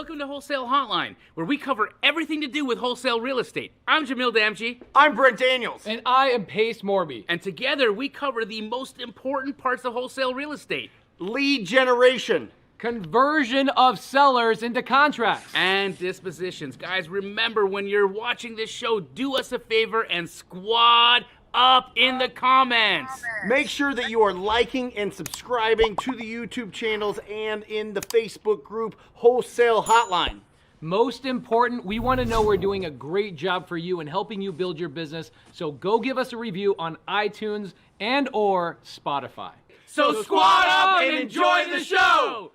Welcome to Wholesale Hotline, where we cover everything to do with wholesale real estate. I'm Jamil Damji. I'm Brent Daniels. And I am Pace Morby. And together we cover the most important parts of wholesale real estate. Lead generation. Conversion of sellers into contracts. And dispositions. Guys, remember when you're watching this show, do us a favor and squad up in the comments. Make sure that you are liking and subscribing to the YouTube channels and in the Facebook group Wholesale Hotline. Most important, we want to know we're doing a great job for you and helping you build your business. So go give us a review on iTunes and or Spotify. So squad up and enjoy the show.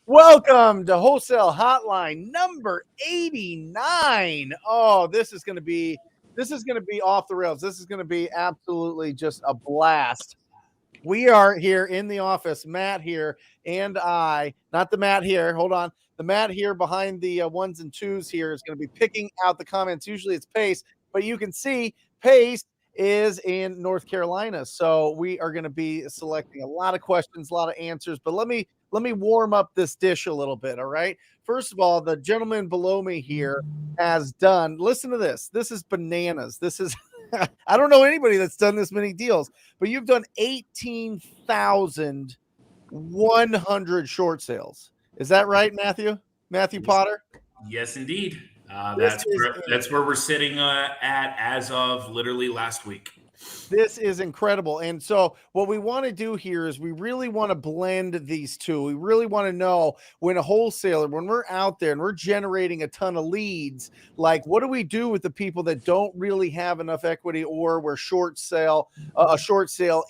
Welcome to Wholesale Hotline number 89. Oh, this is going to be off the rails. This is going to be absolutely just a blast. We are here in the office, Matt here and I, not the Matt here. Hold on. The Matt here behind the ones and twos here is going to be picking out the comments. Usually it's Pace, but you can see Pace is in North Carolina. So we are going to be selecting a lot of questions, a lot of answers, but let me warm up this dish a little bit. All right. First of all, the gentleman below me here has done, listen to this. This is bananas. This is, I don't know anybody that's done this many deals, but you've done 18,100 short sales. Is that right, Matthew? Matthew Potter? Yes, indeed. That's where we're sitting at as of literally last week. This is incredible. And so what we want to do here is we really want to blend these two. We really want to know when a wholesaler, when we're out there and we're generating a ton of leads, like what do we do with the people that don't really have enough equity or where a short sale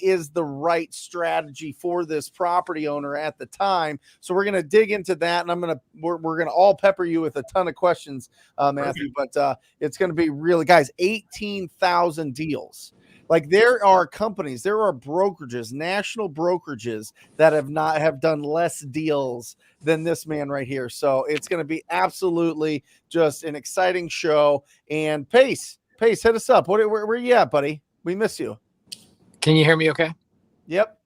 is the right strategy for this property owner at the time. So we're going to dig into that, and we're going to all pepper you with a ton of questions, Matthew, but it's going to be really, guys, 18,000 deals. Like there are companies, there are brokerages, national brokerages that have done less deals than this man right here. So it's going to be absolutely just an exciting show. And Pace, hit us up. Where you at, buddy? We miss you. Can you hear me okay? Yep.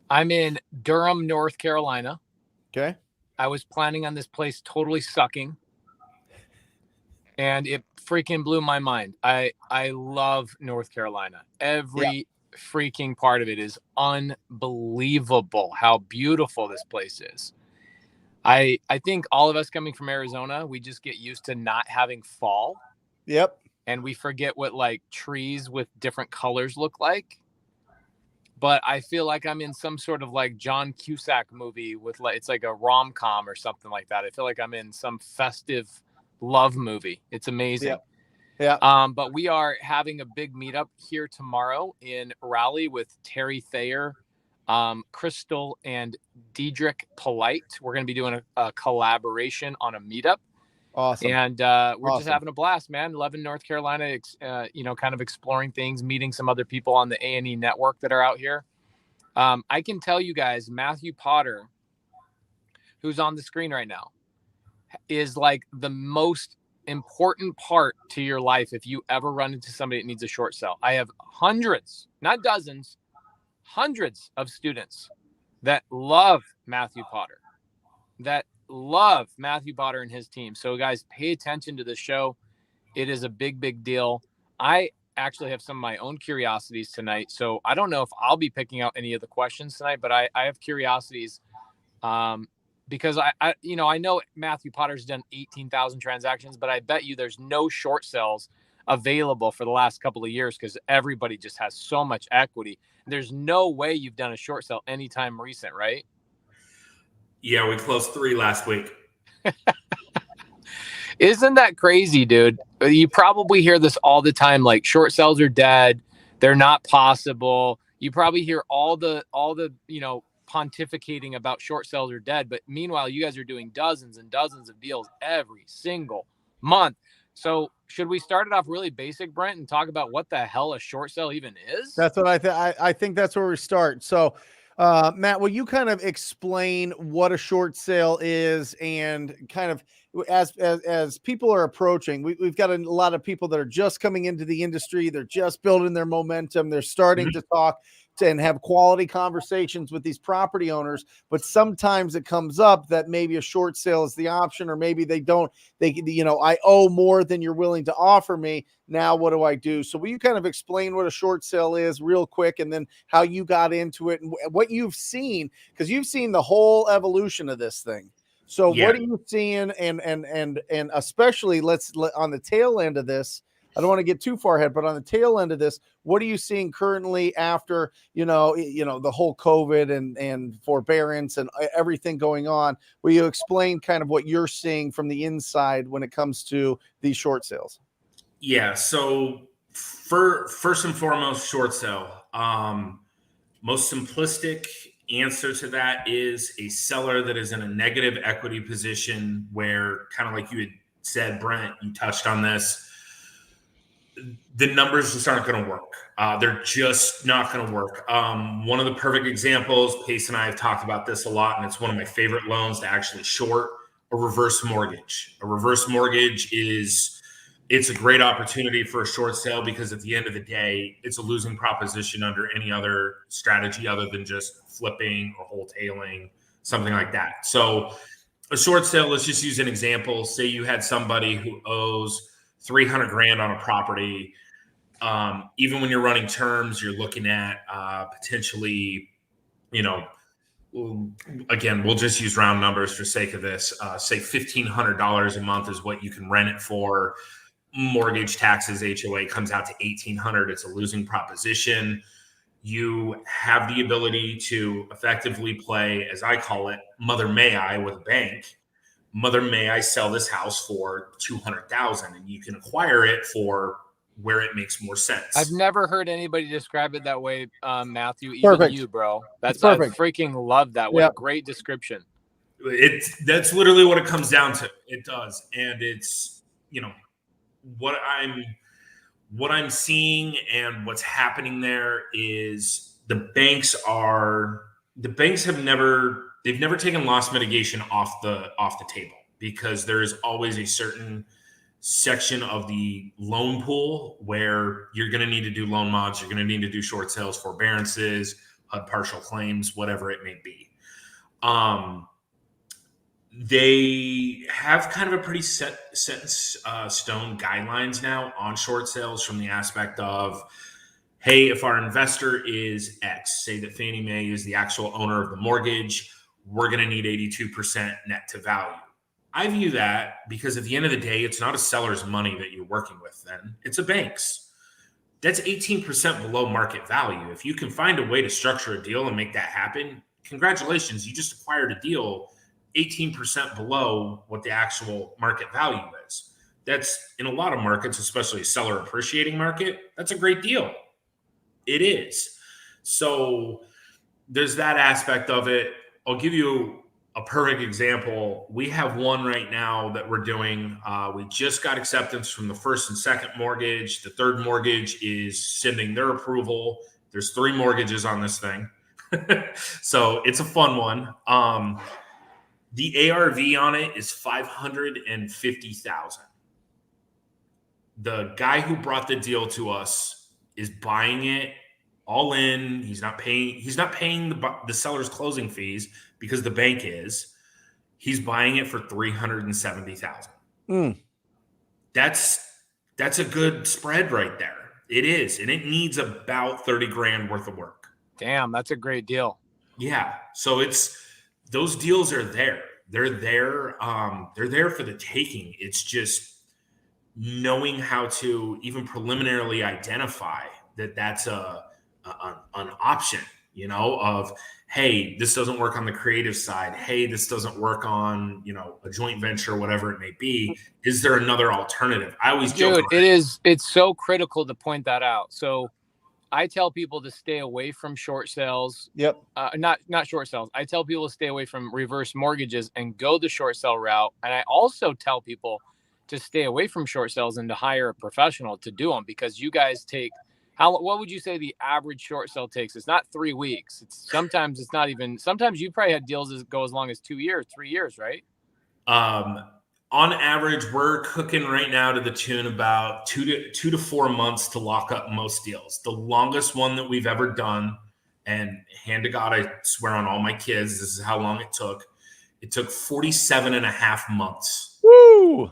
I'm in Durham, North Carolina. Okay. I was planning on this place totally sucking, and it freaking blew my mind. I love North Carolina. Every freaking part of it is unbelievable how beautiful this place is. I think all of us coming from Arizona, we just get used to not having fall. Yep. And we forget what like trees with different colors look like. But I feel like I'm in some sort of like John Cusack movie with like, it's like a rom-com or something like that. I feel like I'm in some festive love movie. It's amazing. Yeah. But we are having a big meetup here tomorrow in Raleigh with Terry Thayer, Crystal, and Diedrich Polite. We're going to be doing a collaboration on a meetup. Awesome. And we're just having a blast, man. Loving North Carolina, kind of exploring things, meeting some other people on the A&E network that are out here. I can tell you guys, Matthew Potter, who's on the screen right now, is like the most important part to your life if you ever run into somebody that needs a short sell. I have hundreds, not dozens, hundreds of students that love Matthew Potter, and his team. So guys, pay attention to the show. It is a big, big deal. I actually have some of my own curiosities tonight. So I don't know if I'll be picking out any of the questions tonight, but I have curiosities because I know Matthew Potter's done 18,000 transactions, but I bet you there's no short sales available for the last couple of years because everybody just has so much equity. There's no way you've done a short sale anytime recent, right? Yeah, we closed 3 last week. Isn't that crazy, dude? You probably hear this all the time, like short sales are dead. They're not possible. You probably hear all the pontificating about short sales are dead. But meanwhile, you guys are doing dozens and dozens of deals every single month. So should we start it off really basic, Brent, and talk about what the hell a short sale even is? That's what I think that's where we start. So Matt, will you kind of explain what a short sale is, and kind of as people are approaching, we've got a lot of people that are just coming into the industry. They're just building their momentum. They're starting to talk and have quality conversations with these property owners, but sometimes it comes up that maybe a short sale is the option, or maybe they don't, I owe more than you're willing to offer me. Now, what do I do? So will you kind of explain what a short sale is real quick, and then how you got into it and what you've seen, because you've seen the whole evolution of this thing. So what are you seeing? And especially on the tail end of this, I don't want to get too far ahead, but on the tail end of this, what are you seeing currently after, the whole COVID and forbearance and everything going on? Will you explain kind of what you're seeing from the inside when it comes to these short sales? Yeah. So first and foremost, short sale. Most simplistic answer to that is a seller that is in a negative equity position where, kind of like you had said, Brent, you touched on this. The numbers just aren't going to work. They're just not going to work. One of the perfect examples, Pace and I have talked about this a lot, and it's one of my favorite loans to actually short: a reverse mortgage. A reverse mortgage it's a great opportunity for a short sale, because at the end of the day, it's a losing proposition under any other strategy other than just flipping or wholetailing, something like that. So a short sale, let's just use an example. Say you had somebody who owes 300 grand on a property. Even when you're running terms, you're looking at potentially, again, we'll just use round numbers for sake of this. Say $1,500 a month is what you can rent it for. Mortgage, taxes, HOA comes out to $1,800. It's a losing proposition. You have the ability to effectively play, as I call it, Mother May I with a bank. Mother, may I sell this house for $200,000, and you can acquire it for where it makes more sense. I've never heard anybody describe it that way, Matthew. Even Perfect. you, bro. That's perfect. I freaking love that. What a great description. That's literally what it comes down to. It does, and it's what I'm seeing, and what's happening there is the banks have never taken loss mitigation off the table, because there is always a certain section of the loan pool where you're going to need to do loan mods, you're going to need to do short sales, forbearances, HUD partial claims, whatever it may be. They have kind of a pretty set in stone guidelines now on short sales, from the aspect of, hey, if our investor is X, say that Fannie Mae is the actual owner of the mortgage, we're going to need 82% net to value. I view that because at the end of the day, it's not a seller's money that you're working with then. It's a bank's. That's 18% below market value. If you can find a way to structure a deal and make that happen, congratulations, you just acquired a deal 18% below what the actual market value is. That's, in a lot of markets, especially a seller appreciating market, that's a great deal. It is. So there's that aspect of it. I'll give you a perfect example. We have one right now that we're doing. We just got acceptance from the first and second mortgage. The third mortgage is sending their approval. There's 3 mortgages on this thing. So it's a fun one. The ARV on it is $550,000. The guy who brought the deal to us is buying it all in. He's not paying the seller's closing fees, because the bank is. He's buying it for $370,000. That's a good spread right there. It is, and it needs about 30 grand worth of work. Damn, that's a great deal. Yeah. So those deals are there. They're there. They're there for the taking. It's just knowing how to even preliminarily identify that that's an option, of, hey, this doesn't work on the creative side. Hey, this doesn't work on, a joint venture, whatever it may be. Is there another alternative? I always joke. Dude, it's so critical to point that out. So I tell people to stay away from short sales. Yep. Not short sales. I tell people to stay away from reverse mortgages and go the short sale route. And I also tell people to stay away from short sales and to hire a professional to do them, because you guys take What would you say the average short sale takes? It's not 3 weeks. Sometimes it's not even. Sometimes you probably had deals that go as long as 2 years, 3 years, right? On average, we're cooking right now to the tune about 2 to 4 months to lock up most deals. The longest one that we've ever done, and hand to God, I swear on all my kids, this is how long it took. It took 47 and a half months. Woo!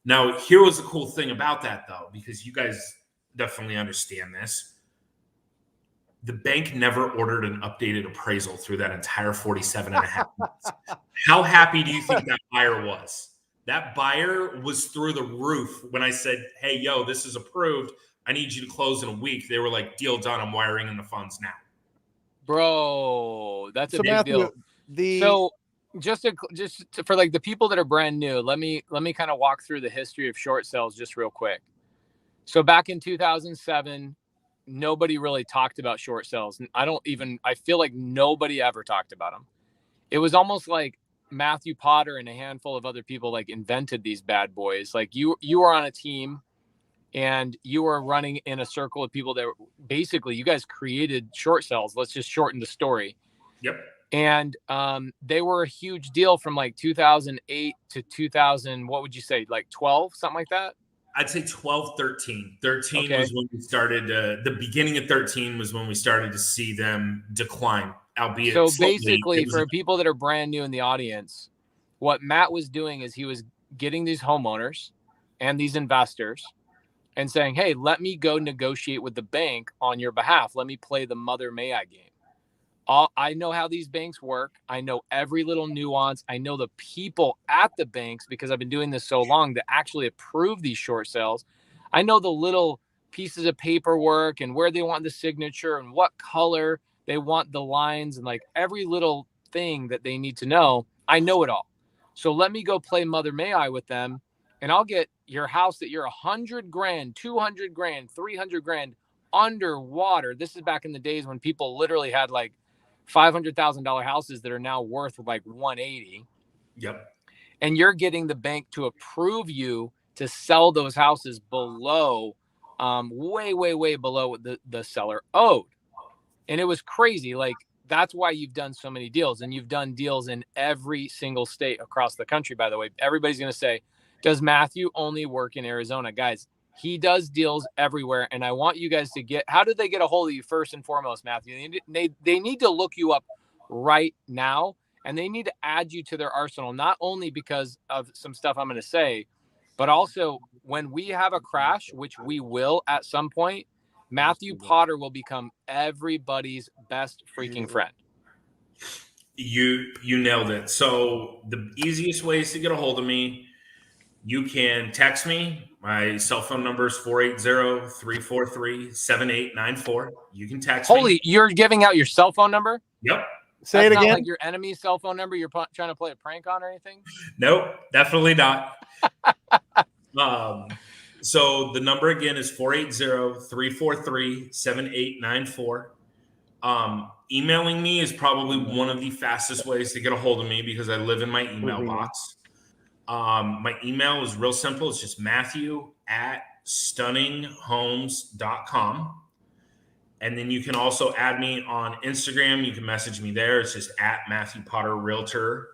Now, here was the cool thing about that, though, because you guys definitely understand this. The bank never ordered an updated appraisal through that entire 47 and a half months. How happy do you think that buyer was? That buyer was through the roof when I said, hey, yo, this is approved. I need you to close in a week. They were like, deal done. I'm wiring in the funds now. Bro, that's a big Matthew, deal. So just for like the people that are brand new, let me kind of walk through the history of short sales just real quick. So back in 2007, nobody really talked about short sales. I feel like nobody ever talked about them. It was almost like Matthew Potter and a handful of other people like invented these bad boys. Like you were on a team and you were running in a circle of people that basically you guys created short sales. Let's just shorten the story. Yep. And they were a huge deal from like 2008 to 2000. What would you say? Like 12, something like that? I'd say 12, 13. 13 Okay. was when we started. The beginning of 13 was when we started to see them decline, albeit so slowly. basically for people that are brand new in the audience, what Matt was doing is he was getting these homeowners and these investors and saying, hey, let me go negotiate with the bank on your behalf. Let me play the mother may I game. I know how these banks work. I know every little nuance. I know the people at the banks because I've been doing this so long to actually approve these short sales. I know the little pieces of paperwork and where they want the signature and what color they want the lines and like every little thing that they need to know. I know it all. So let me go play mother may I with them and I'll get your house that you're $100,000, $200,000, $300,000 underwater. This is back in the days when people literally had like $500,000 houses that are now worth like 180. Yep. And you're getting the bank to approve you to sell those houses below, way below what the seller owed. And it was crazy. Like that's why you've done so many deals, and you've done deals in every single state across the country. By the way, everybody's going to say, does Matthew only work in Arizona? Guys, he does deals everywhere. And I want you guys to how do they get a hold of you first and foremost, Matthew? They need to look you up right now, and they need to add you to their arsenal, not only because of some stuff I'm going to say, but also when we have a crash, which we will at some point, Matthew Potter will become everybody's best freaking friend. You nailed it. So the easiest ways to get a hold of me, you can text me. My cell phone number is 480-343-7894. You can text me. You're giving out your cell phone number? Yep. Say it That's again. not like your enemy's cell phone number you're trying to play a prank on or anything? Nope, definitely not. So the number again is 480-343-7894. Emailing me is probably one of the fastest ways to get a hold of me because I live in my email box. My email is real simple. It's just matthew@stunninghomes.com. And then you can also add me on Instagram. You can message me there. It's just @Matthew Potter Realtor.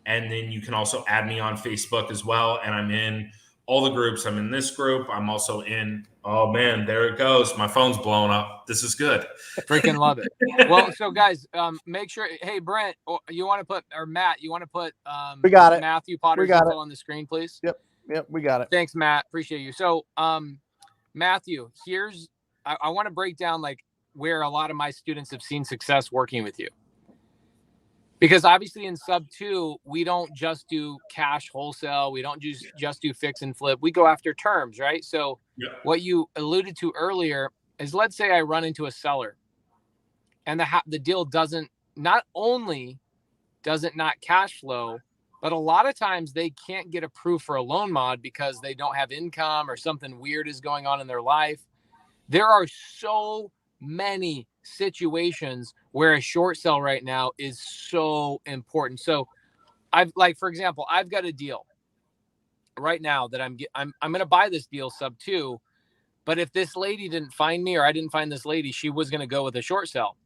And then you can also add me on Facebook as well. And I'm in all the groups. I'm in this group. I'm also in, oh man, there it goes. My phone's blowing up. This is good. Freaking love it. Well, so guys, make sure, hey, Brent, you want to put, or Matt, you want to put we got it. Matthew Potter's info on the screen, please? Yep, we got it. Thanks, Matt. Appreciate you. So, Matthew, I want to break down like where a lot of my students have seen success working with you. Because obviously in sub 2, we don't just do cash wholesale. We don't just do fix and flip. We go after terms, right? So What you alluded to earlier is, let's say I run into a seller and the deal not only does it not cash flow, but a lot of times they can't get approved for a loan mod because they don't have income or something weird is going on in their life. There are so many situations where a short sale right now is so important. So for example, I've got a deal right now that I'm going to buy this deal sub 2, But if this lady didn't find me or I didn't find this lady, she was going to go with a short sale.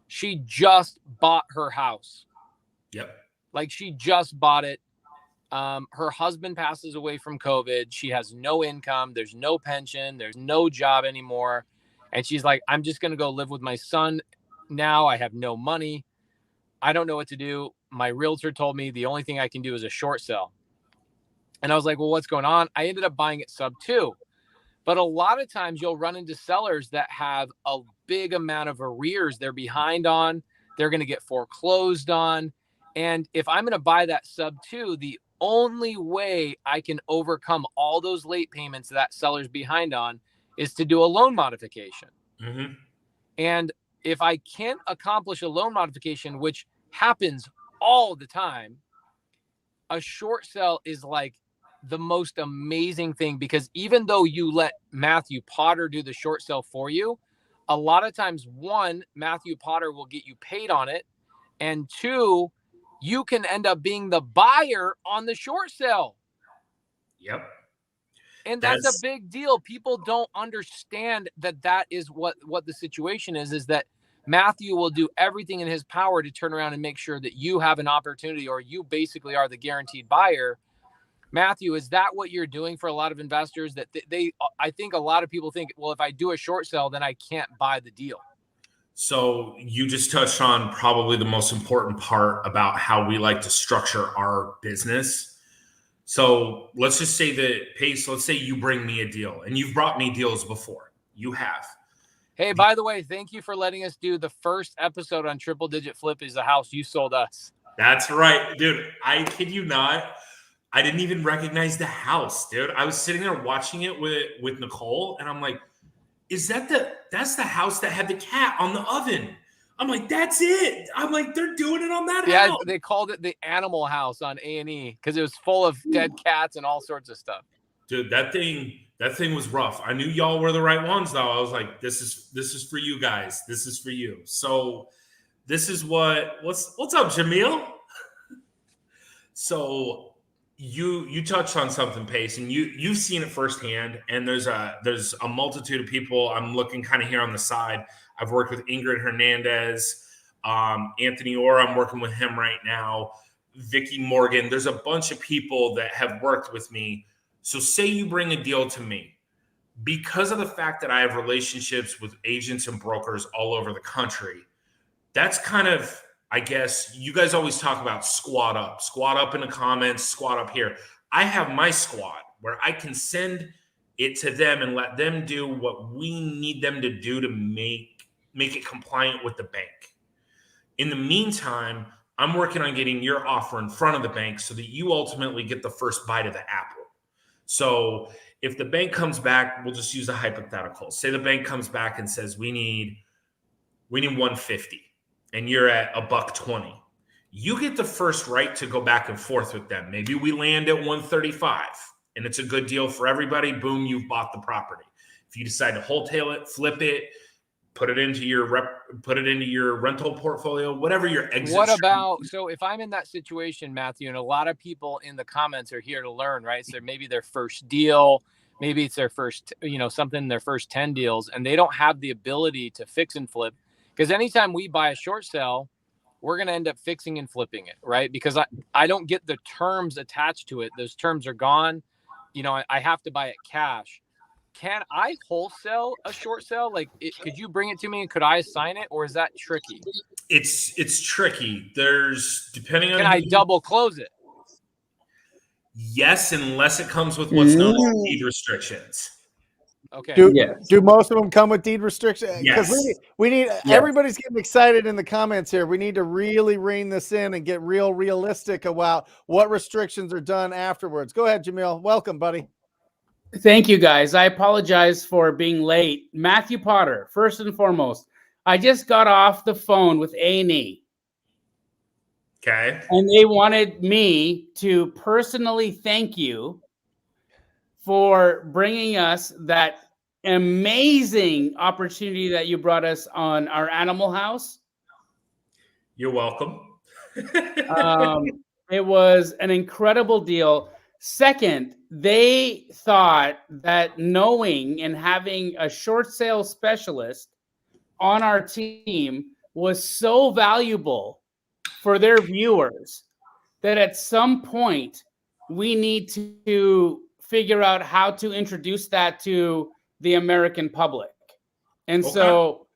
She just bought her house. Yep. Like she just bought it. Her husband passes away from COVID. She has no income. There's no pension. There's no job anymore. And she's like, I'm just going to go live with my son now. I have no money. I don't know what to do. My realtor told me the only thing I can do is a short sale. And I was like, well, what's going on? I ended up buying it sub 2. But a lot of times you'll run into sellers that have a big amount of arrears they're behind on. They're going to get foreclosed on. And if I'm going to buy that sub 2, the only way I can overcome all those late payments that seller's behind on is to do a loan modification. Mm-hmm. And if I can't accomplish a loan modification, which happens all the time, a short sale is like the most amazing thing, because even though you let Matthew Potter do the short sale for you, a lot of times, one, Matthew Potter will get you paid on it. And two, you can end up being the buyer on the short sale. Yep. And that's a big deal. People don't understand that is what the situation is that Matthew will do everything in his power to turn around and make sure that you have an opportunity, or you basically are the guaranteed buyer. Matthew, is that what you're doing for a lot of investors? That I think a lot of people think, well, if I do a short sale, then I can't buy the deal. So you just touched on probably the most important part about how we like to structure our business. So let's just say that, Pace, let's say you bring me a deal, and you've brought me deals before. You have. Hey, by the way, thank you for letting us do the first episode on Triple Digit Flip is the house you sold us. That's right, dude. I kid you not. I didn't even recognize the house, dude. I was sitting there watching it with Nicole, and I'm like, that's the house that had the cat on the oven. I'm like, that's it. I'm like, they're doing it on that house. Yeah, they called it the Animal House on A&E because it was full of dead cats and all sorts of stuff. Dude, that thing was rough. I knew y'all were the right ones, though. I was like, this is for you guys. This is for you. So this is what's up, Jamil? So you touched on something, Pace, and you've seen it firsthand. And there's a multitude of people. I'm looking kind of here on the side. I've worked with Ingrid Hernandez, Anthony Orr. I'm working with him right now. Vicky Morgan. There's a bunch of people that have worked with me. So say you bring a deal to me, because of the fact that I have relationships with agents and brokers all over the country. That's kind of, I guess, you guys always talk about squad up in the comments, squad up here. I have my squad where I can send it to them and let them do what we need them to do to make it compliant with the bank. In the meantime, I'm working on getting your offer in front of the bank so that you ultimately get the first bite of the apple. So if the bank comes back, we'll just use a hypothetical. Say the bank comes back and says, we need 150 and you're at $120. You get the first right to go back and forth with them. Maybe we land at 135 and it's a good deal for everybody. Boom, you've bought the property. If you decide to wholesale it, flip it, put it into your rental portfolio, whatever your exit. What about, so if I'm in that situation, Matthew, and a lot of people in the comments are here to learn, right? So maybe their first deal, maybe it's their first, their first 10 deals, and they don't have the ability to fix and flip. Because anytime we buy a short sale, we're going to end up fixing and flipping it, right? Because I don't get the terms attached to it. Those terms are gone. I have to buy it cash. Can I wholesale a short sale? Could you bring it to me and could I assign it, or is that tricky? It's tricky. There's depending on. Can I double close it? Yes, unless it comes with what's known as deed restrictions. Okay. Do most of them come with deed restrictions? Yes. Because we need everybody's getting excited in the comments here. We need to really rein this in and get realistic about what restrictions are done afterwards. Go ahead, Jamil. Welcome, buddy. Thank you, guys. I apologize for being late. Matthew Potter, first and foremost, I just got off the phone with A&E. Okay. And they wanted me to personally thank you for bringing us that amazing opportunity that you brought us on our Animal House. You're welcome. It was an incredible deal. Second, they thought that knowing and having a short sale specialist on our team was so valuable for their viewers that at some point we need to figure out how to introduce that to the American public. And so,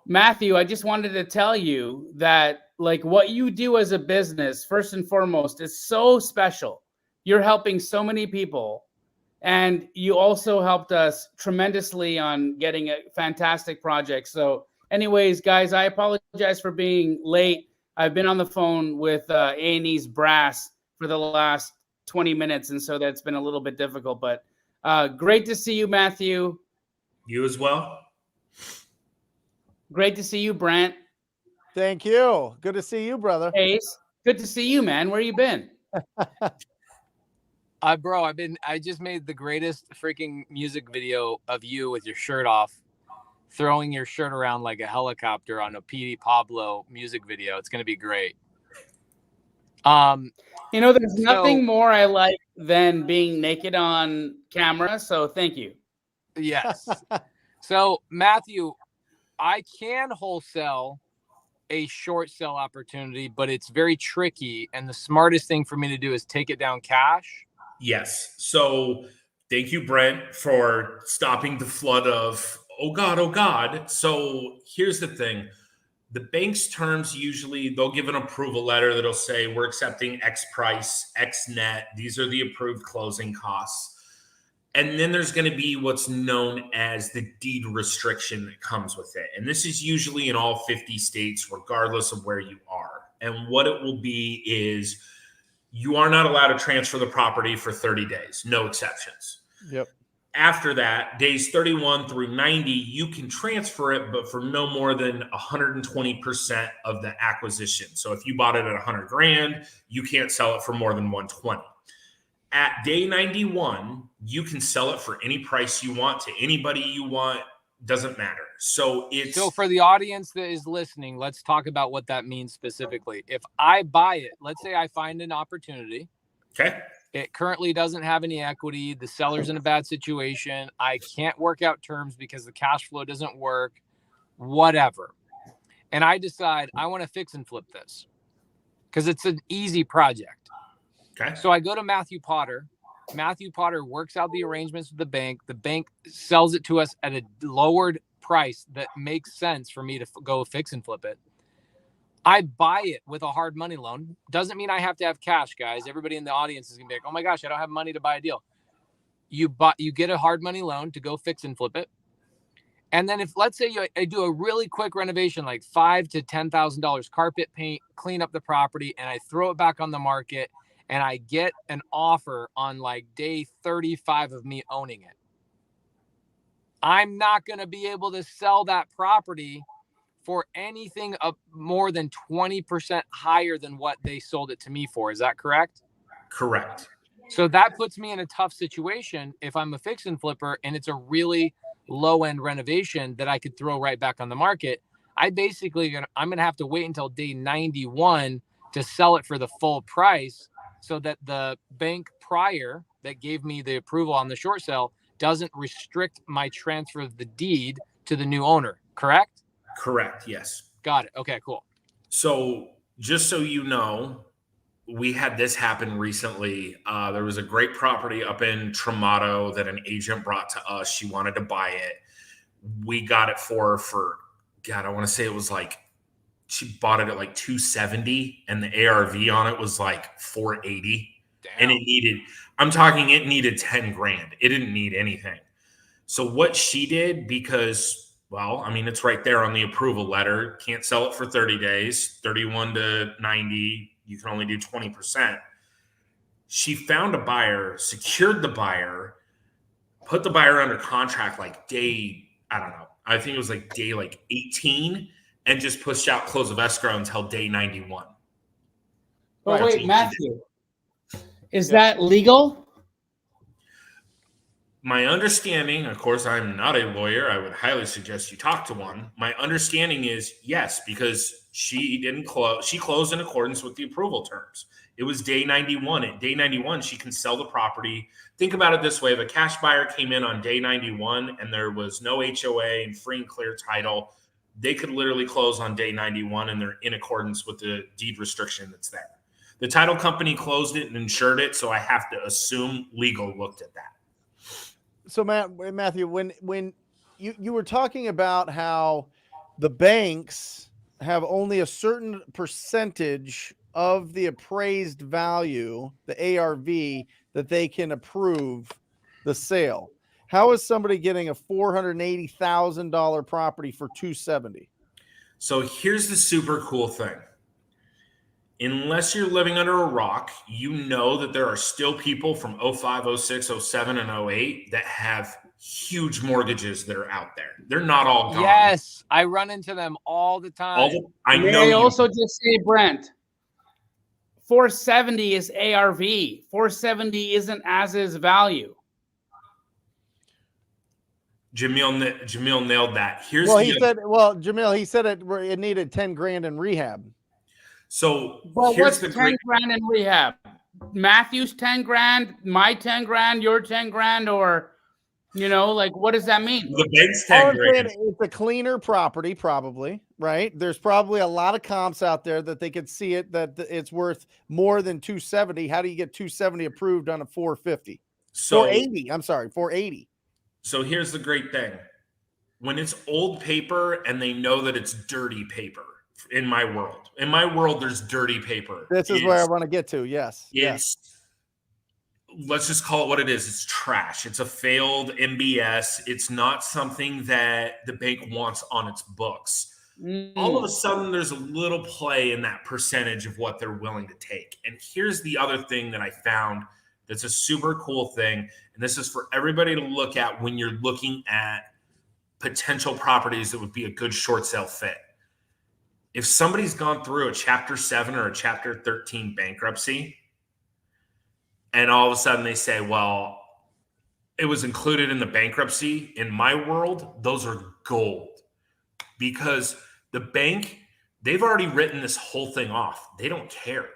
Matthew, I just wanted to tell you that like what you do as a business, first and foremost, is so special. You're helping so many people. And you also helped us tremendously on getting a fantastic project. So anyways, guys, I apologize for being late. I've been on the phone with A&E's brass for the last 20 minutes. And so that's been a little bit difficult, but great to see you, Matthew. You as well. Great to see you, Brent. Thank you. Good to see you, brother. Ace, good to see you, man. Where you been? Bro, I just made the greatest freaking music video of you with your shirt off, throwing your shirt around like a helicopter on a P.D. Pablo music video. It's going to be great. You know, there's nothing more I like than being naked on camera. So thank you. Yes. So Matthew, I can wholesale a short sale opportunity, but it's very tricky. And the smartest thing for me to do is take it down cash. Yes. So thank you, Brent, for stopping the flood of, oh God. So here's the thing. The bank's terms, usually they'll give an approval letter that'll say we're accepting X price, X net. These are the approved closing costs. And then there's going to be what's known as the deed restriction that comes with it. And this is usually in all 50 states, regardless of where you are. And what it will be is you are not allowed to transfer the property for 30 days, no exceptions. Yep. After that, days 31 through 90, you can transfer it, but for no more than 120% of the acquisition. So if you bought it at 100 grand, you can't sell it for more than 120. At day 91, you can sell it for any price you want to anybody you want. Doesn't matter. So for the audience that is listening, let's talk about what that means specifically. If I buy it, let's say I find an opportunity. Okay. It currently doesn't have any equity. The seller's in a bad situation. I can't work out terms because the cash flow doesn't work, whatever. And I decide I want to fix and flip this because it's an easy project. Okay. So I go to Matthew Potter. Matthew Potter works out the arrangements with the bank. The bank sells it to us at a lowered price that makes sense for me to go fix and flip it. I buy it with a hard money loan. Doesn't mean I have to have cash, guys. Everybody in the audience is gonna be like, oh my gosh, I don't have money to buy a deal. You get a hard money loan to go fix and flip it. And then if let's say I do a really quick renovation, like $5,000 to $10,000, carpet paint, clean up the property, and I throw it back on the market, and I get an offer on like day 35 of me owning it, I'm not going to be able to sell that property for anything up more than 20% higher than what they sold it to me for. Is that correct? Correct. So that puts me in a tough situation if I'm a fix and flipper and it's a really low end renovation that I could throw right back on the market. I'm going to have to wait until day 91 to sell it for the full price so that the bank prior that gave me the approval on the short sale doesn't restrict my transfer of the deed to the new owner. Correct? Correct. Yes. Got it. Okay, cool. So just so you know, we had this happen recently. There was a great property up in Tremato that an agent brought to us. She wanted to buy it. We got it for God, I want to say it was like, she bought it at like 270 and the ARV on it was like 480. Damn. And it needed 10 grand. It didn't need anything. So what she did, because, well, I mean, it's right there on the approval letter. Can't sell it for 30 days, 31 to 90. You can only do 20%. She found a buyer, secured the buyer, put the buyer under contract like day, I don't know. I think it was like day like 18 and just pushed out close of escrow until day 91. But wait, Matthew, is that legal? My understanding, of course, I'm not a lawyer. I would highly suggest you talk to one. My understanding is yes, because She didn't close. She closed in accordance with the approval terms. It was day 91. At day 91, she can sell the property. Think about it this way. If a cash buyer came in on day 91 and there was no HOA and free and clear title, they could literally close on day 91 and they're in accordance with the deed restriction that's there. The title company closed it and insured it, so I have to assume legal looked at that. So Matthew, when you were talking about how the banks have only a certain percentage of the appraised value, the ARV, that they can approve the sale. How is somebody getting a $480,000 property for $270,000? So here's the super cool thing. Unless you're living under a rock, you know that there are still people from 05, 06, 07, and 08 that have huge mortgages that are out there. They're not all gone. Yes, I run into them all the time. I know. May I also just say, Brent, 470 is ARV. 470 isn't as is value. Jamil nailed that. Jamil, he said it needed 10 grand in rehab. So well, here's what's 10 grand in rehab? Matthew's 10 grand, my 10 grand, your 10 grand, or what does that mean? The bank's 10 grand. It's a cleaner property, probably, right? There's probably a lot of comps out there that they could see it that it's worth more than 270. How do you get 270 approved on a 450? 480. I'm sorry, 480. So here's the great thing. When it's old paper and they know that it's dirty paper, in my world, there's dirty paper. This is where I want to get to. Yes. Let's just call it what it is. It's trash. It's a failed MBS. It's not something that the bank wants on its books. All of a sudden, there's a little play in that percentage of what they're willing to take. And here's the other thing that I found that's a super cool thing. And this is for everybody to look at when you're looking at potential properties that would be a good short sale fit. If somebody's gone through a Chapter 7 or a Chapter 13 bankruptcy, and all of a sudden they say, well, it was included in the bankruptcy, in my world, those are gold. Because the bank, they've already written this whole thing off. They don't care.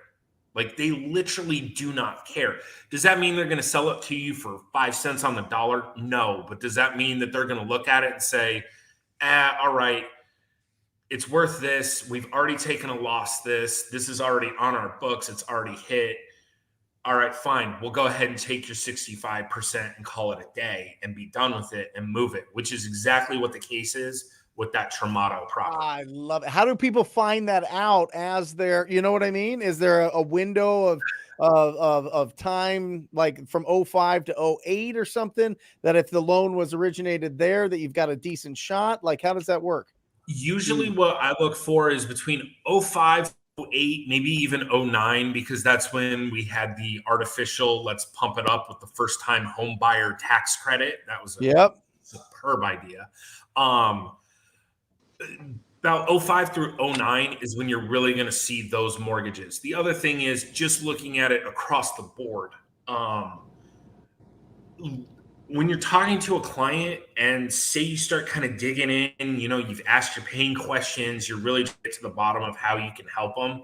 Like, they literally do not care. Does that mean they're going to sell it to you for 5 cents on the dollar? No. But does that mean that they're going to look at it and say, all right, it's worth this. We've already taken a loss. This is already on our books. It's already hit. All right, fine. We'll go ahead and take your 65% and call it a day and be done with it and move it, which is exactly what the case is with that Tramato property. I love it. How do people find that out as they're, you know what I mean? Is there a window of time, like from 05 to 08 or something, that if the loan was originated there, that you've got a decent shot? Like, how does that work? Usually what I look for is between 05, 08, maybe even 09, because that's when we had the artificial, let's pump it up with the first time home buyer tax credit. That was a superb idea. About 05 through 09 is when you're really going to see those mortgages. The other thing is just looking at it across the board. When you're talking to a client and say you start kind of digging in, you've asked your pain questions, you're really to get to the bottom of how you can help them.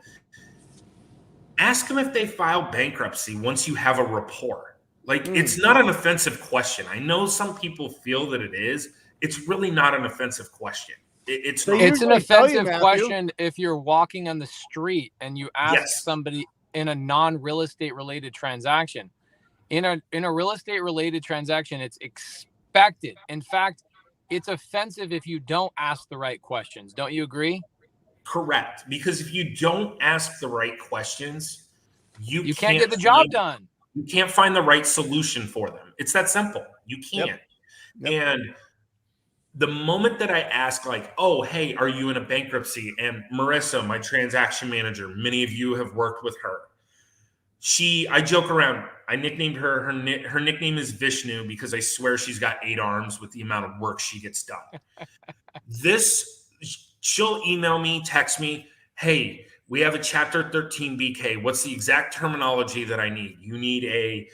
Ask them if they file bankruptcy once you have a rapport. It's not an offensive question. I know some people feel that it is. It's really not an offensive question. It's an offensive question if you're walking on the street and you ask somebody in a non-real estate related transaction. In a real estate related transaction, it's expected. In fact, it's offensive if you don't ask the right questions. Don't you agree? Correct. Because if you don't ask the right questions, you can't get the job done. You can't find the right solution for them. It's that simple. You can't. Yep. And the moment that I ask, like, oh, hey, are you in a bankruptcy? And Marissa, my transaction manager, many of you have worked with her. I joke around. I nicknamed her. Her nickname is Vishnu because I swear she's got 8 arms with the amount of work she gets done. She'll email me, text me, hey, we have a Chapter 13 BK. What's the exact terminology that I need? You need a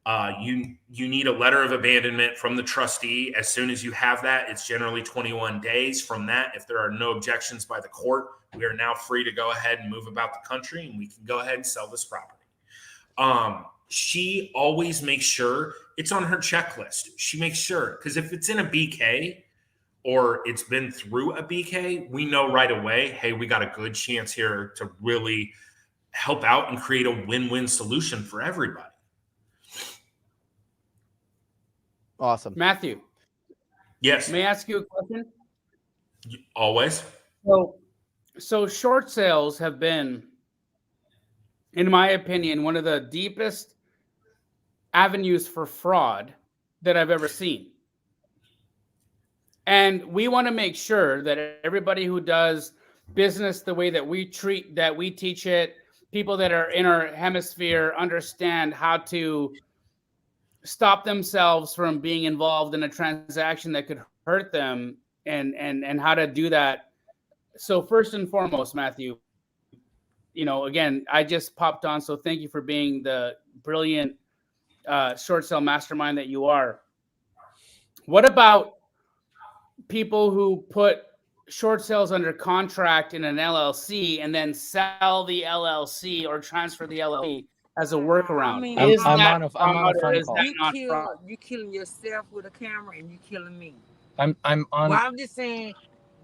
You need a letter of abandonment from the trustee. As soon as you have that, it's generally 21 days. From that, if there are no objections by the court, we are now free to go ahead and move about the country, and we can go ahead and sell this property. She always makes sure it's on her checklist. She makes sure, because if it's in a BK or it's been through a BK, we know right away, hey, we got a good chance here to really help out and create a win-win solution for everybody. Awesome. Matthew. Yes. May I ask you a question? Always. So short sales have been, in my opinion, one of the deepest avenues for fraud that I've ever seen. And we want to make sure that everybody who does business the way that we teach it, people that are in our hemisphere understand how to stop themselves from being involved in a transaction that could hurt them, and how to do that. So first and foremost, Matthew, again, I just popped on, so thank you for being the brilliant short sale mastermind that you are. What about people who put short sales under contract in an LLC and then sell the LLC or transfer the LLC as a workaround? I mean, I'm on a phone call. You killing yourself with a camera, and you killing me. I'm on. Well, I'm just saying,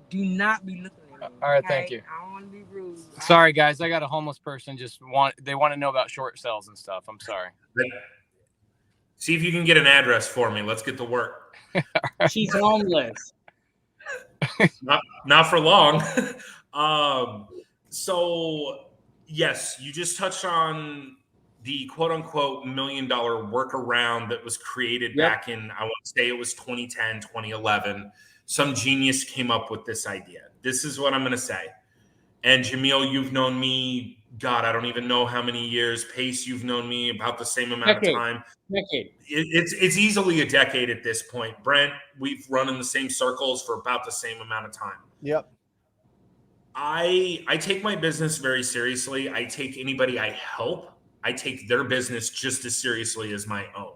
do not be looking at me. All right, okay? thank you. I don't want to be rude. Sorry, guys. I got a homeless person. They want to know about short sales and stuff. I'm sorry. See if you can get an address for me. Let's get to work. She's homeless. Not for long. So yes, you just touched on the quote unquote $1 million workaround that was created back in, I want to say it was 2010, 2011. Some genius came up with this idea. This is what I'm going to say. And Jamil, you've known me, God, I don't even know how many years. Pace, you've known me about the same amount of time. It's easily a decade at this point. Brent, we've run in the same circles for about the same amount of time. Yep. I take my business very seriously. I take anybody I help. I take their business just as seriously as my own.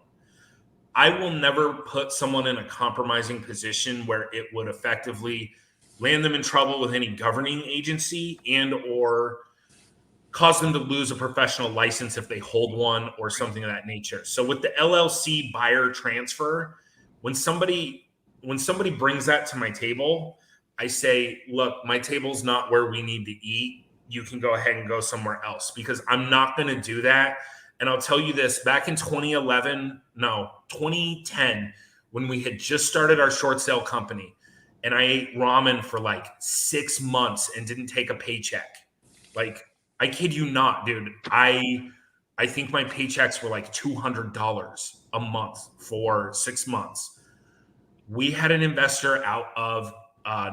I will never put someone in a compromising position where it would effectively land them in trouble with any governing agency and or cause them to lose a professional license if they hold one or something of that nature. So with the LLC buyer transfer, when somebody brings that to my table, I say, look, my table's not where we need to eat. You can go ahead and go somewhere else, because I'm not going to do that. And I'll tell you this, back in 2010, when we had just started our short sale company, and I ate ramen for like 6 months and didn't take a paycheck. Like, I kid you not, dude. I think my paychecks were like $200 a month for 6 months. We had an investor out of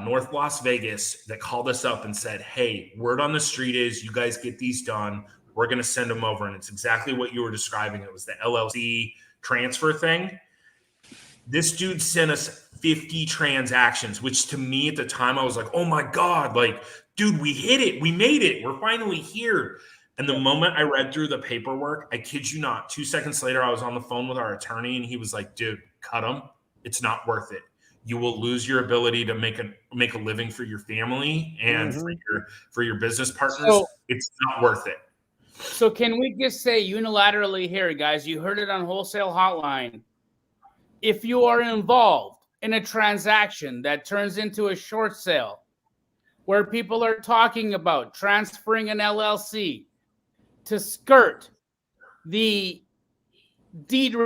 North Las Vegas that called us up and said, hey, word on the street is you guys get these done. We're going to send them over. And it's exactly what you were describing. It was the LLC transfer thing. This dude sent us 50 transactions, which to me at the time, I was like, oh my God, like, dude, we hit it. We made it. We're finally here. And the moment I read through the paperwork, I kid you not, 2 seconds later, I was on the phone with our attorney and he was like, dude, cut them. It's not worth it. You will lose your ability to make a living for your family and for your business partners. So, it's not worth it. So can we just say unilaterally here, guys, you heard it on Wholesale Hotline. If you are involved in a transaction that turns into a short sale where people are talking about transferring an LLC to skirt the deed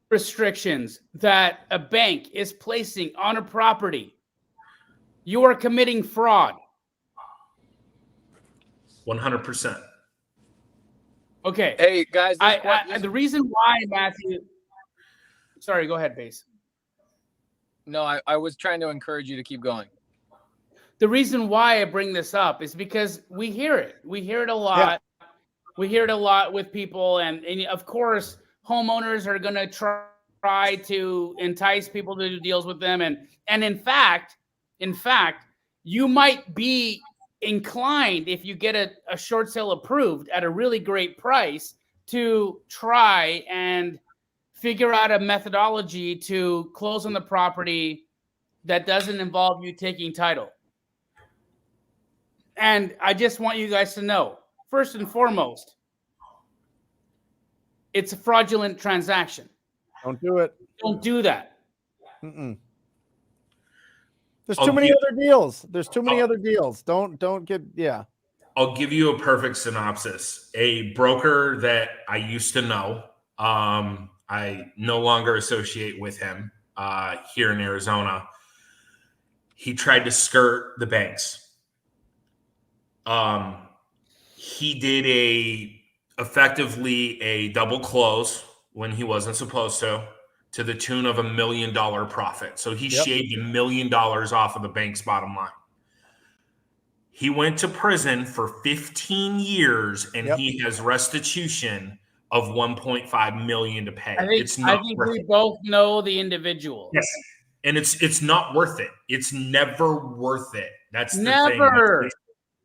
restrictions that a bank is placing on a property, you are committing fraud. 100%. Okay. Hey, guys. The reason why, Matthew... Sorry, go ahead, Base. No, I was trying to encourage you to keep going. The reason why I bring this up is because we hear it. We hear it a lot. Yeah. We hear it a lot with people. And of course, homeowners are going to try to entice people to do deals with them. And in fact, you might be inclined, if you get a short sale approved at a really great price, to try and figure out a methodology to close on the property that doesn't involve you taking title. And I just want you guys to know, first and foremost, it's a fraudulent transaction. Don't do it. Don't do that. Mm-mm. There's too many other deals. There's too many other deals. Don't get, yeah. I'll give you a perfect synopsis. A broker that I used to know, I no longer associate with him here in Arizona. He tried to skirt the banks. He did effectively a double close when he wasn't supposed to the tune of $1 million profit. So he shaved $1 million off of the bank's bottom line. He went to prison for 15 years, and he has restitution of $1.5 million to pay. I think we both know the individual. Yes, and it's not worth it. It's never worth it. That's the never. thing.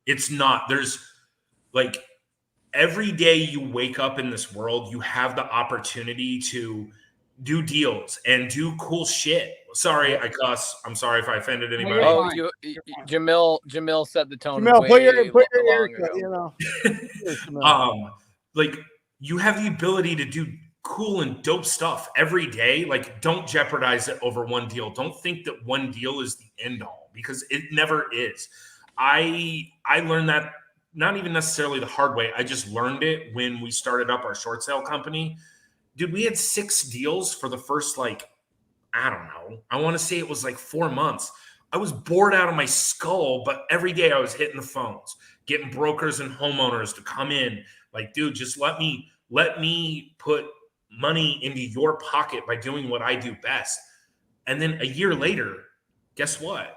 It's not. There's like every day you wake up in this world, you have the opportunity to do deals and do cool shit. Sorry, I cuss. I'm sorry if I offended anybody. Oh, Jamil set the tone. Jamil, put your ago. You know. Like you have the ability to do cool and dope stuff every day. Like, don't jeopardize it over one deal. Don't think that one deal is the end all, because it never is. I learned that not even necessarily the hard way. I just learned it when we started up our short sale company. Dude, we had 6 deals for the first, like, I don't know. I want to say it was like 4 months. I was bored out of my skull, but every day I was hitting the phones, getting brokers and homeowners to come in. Like, dude, just let me put money into your pocket by doing what I do best. And then a year later, guess what?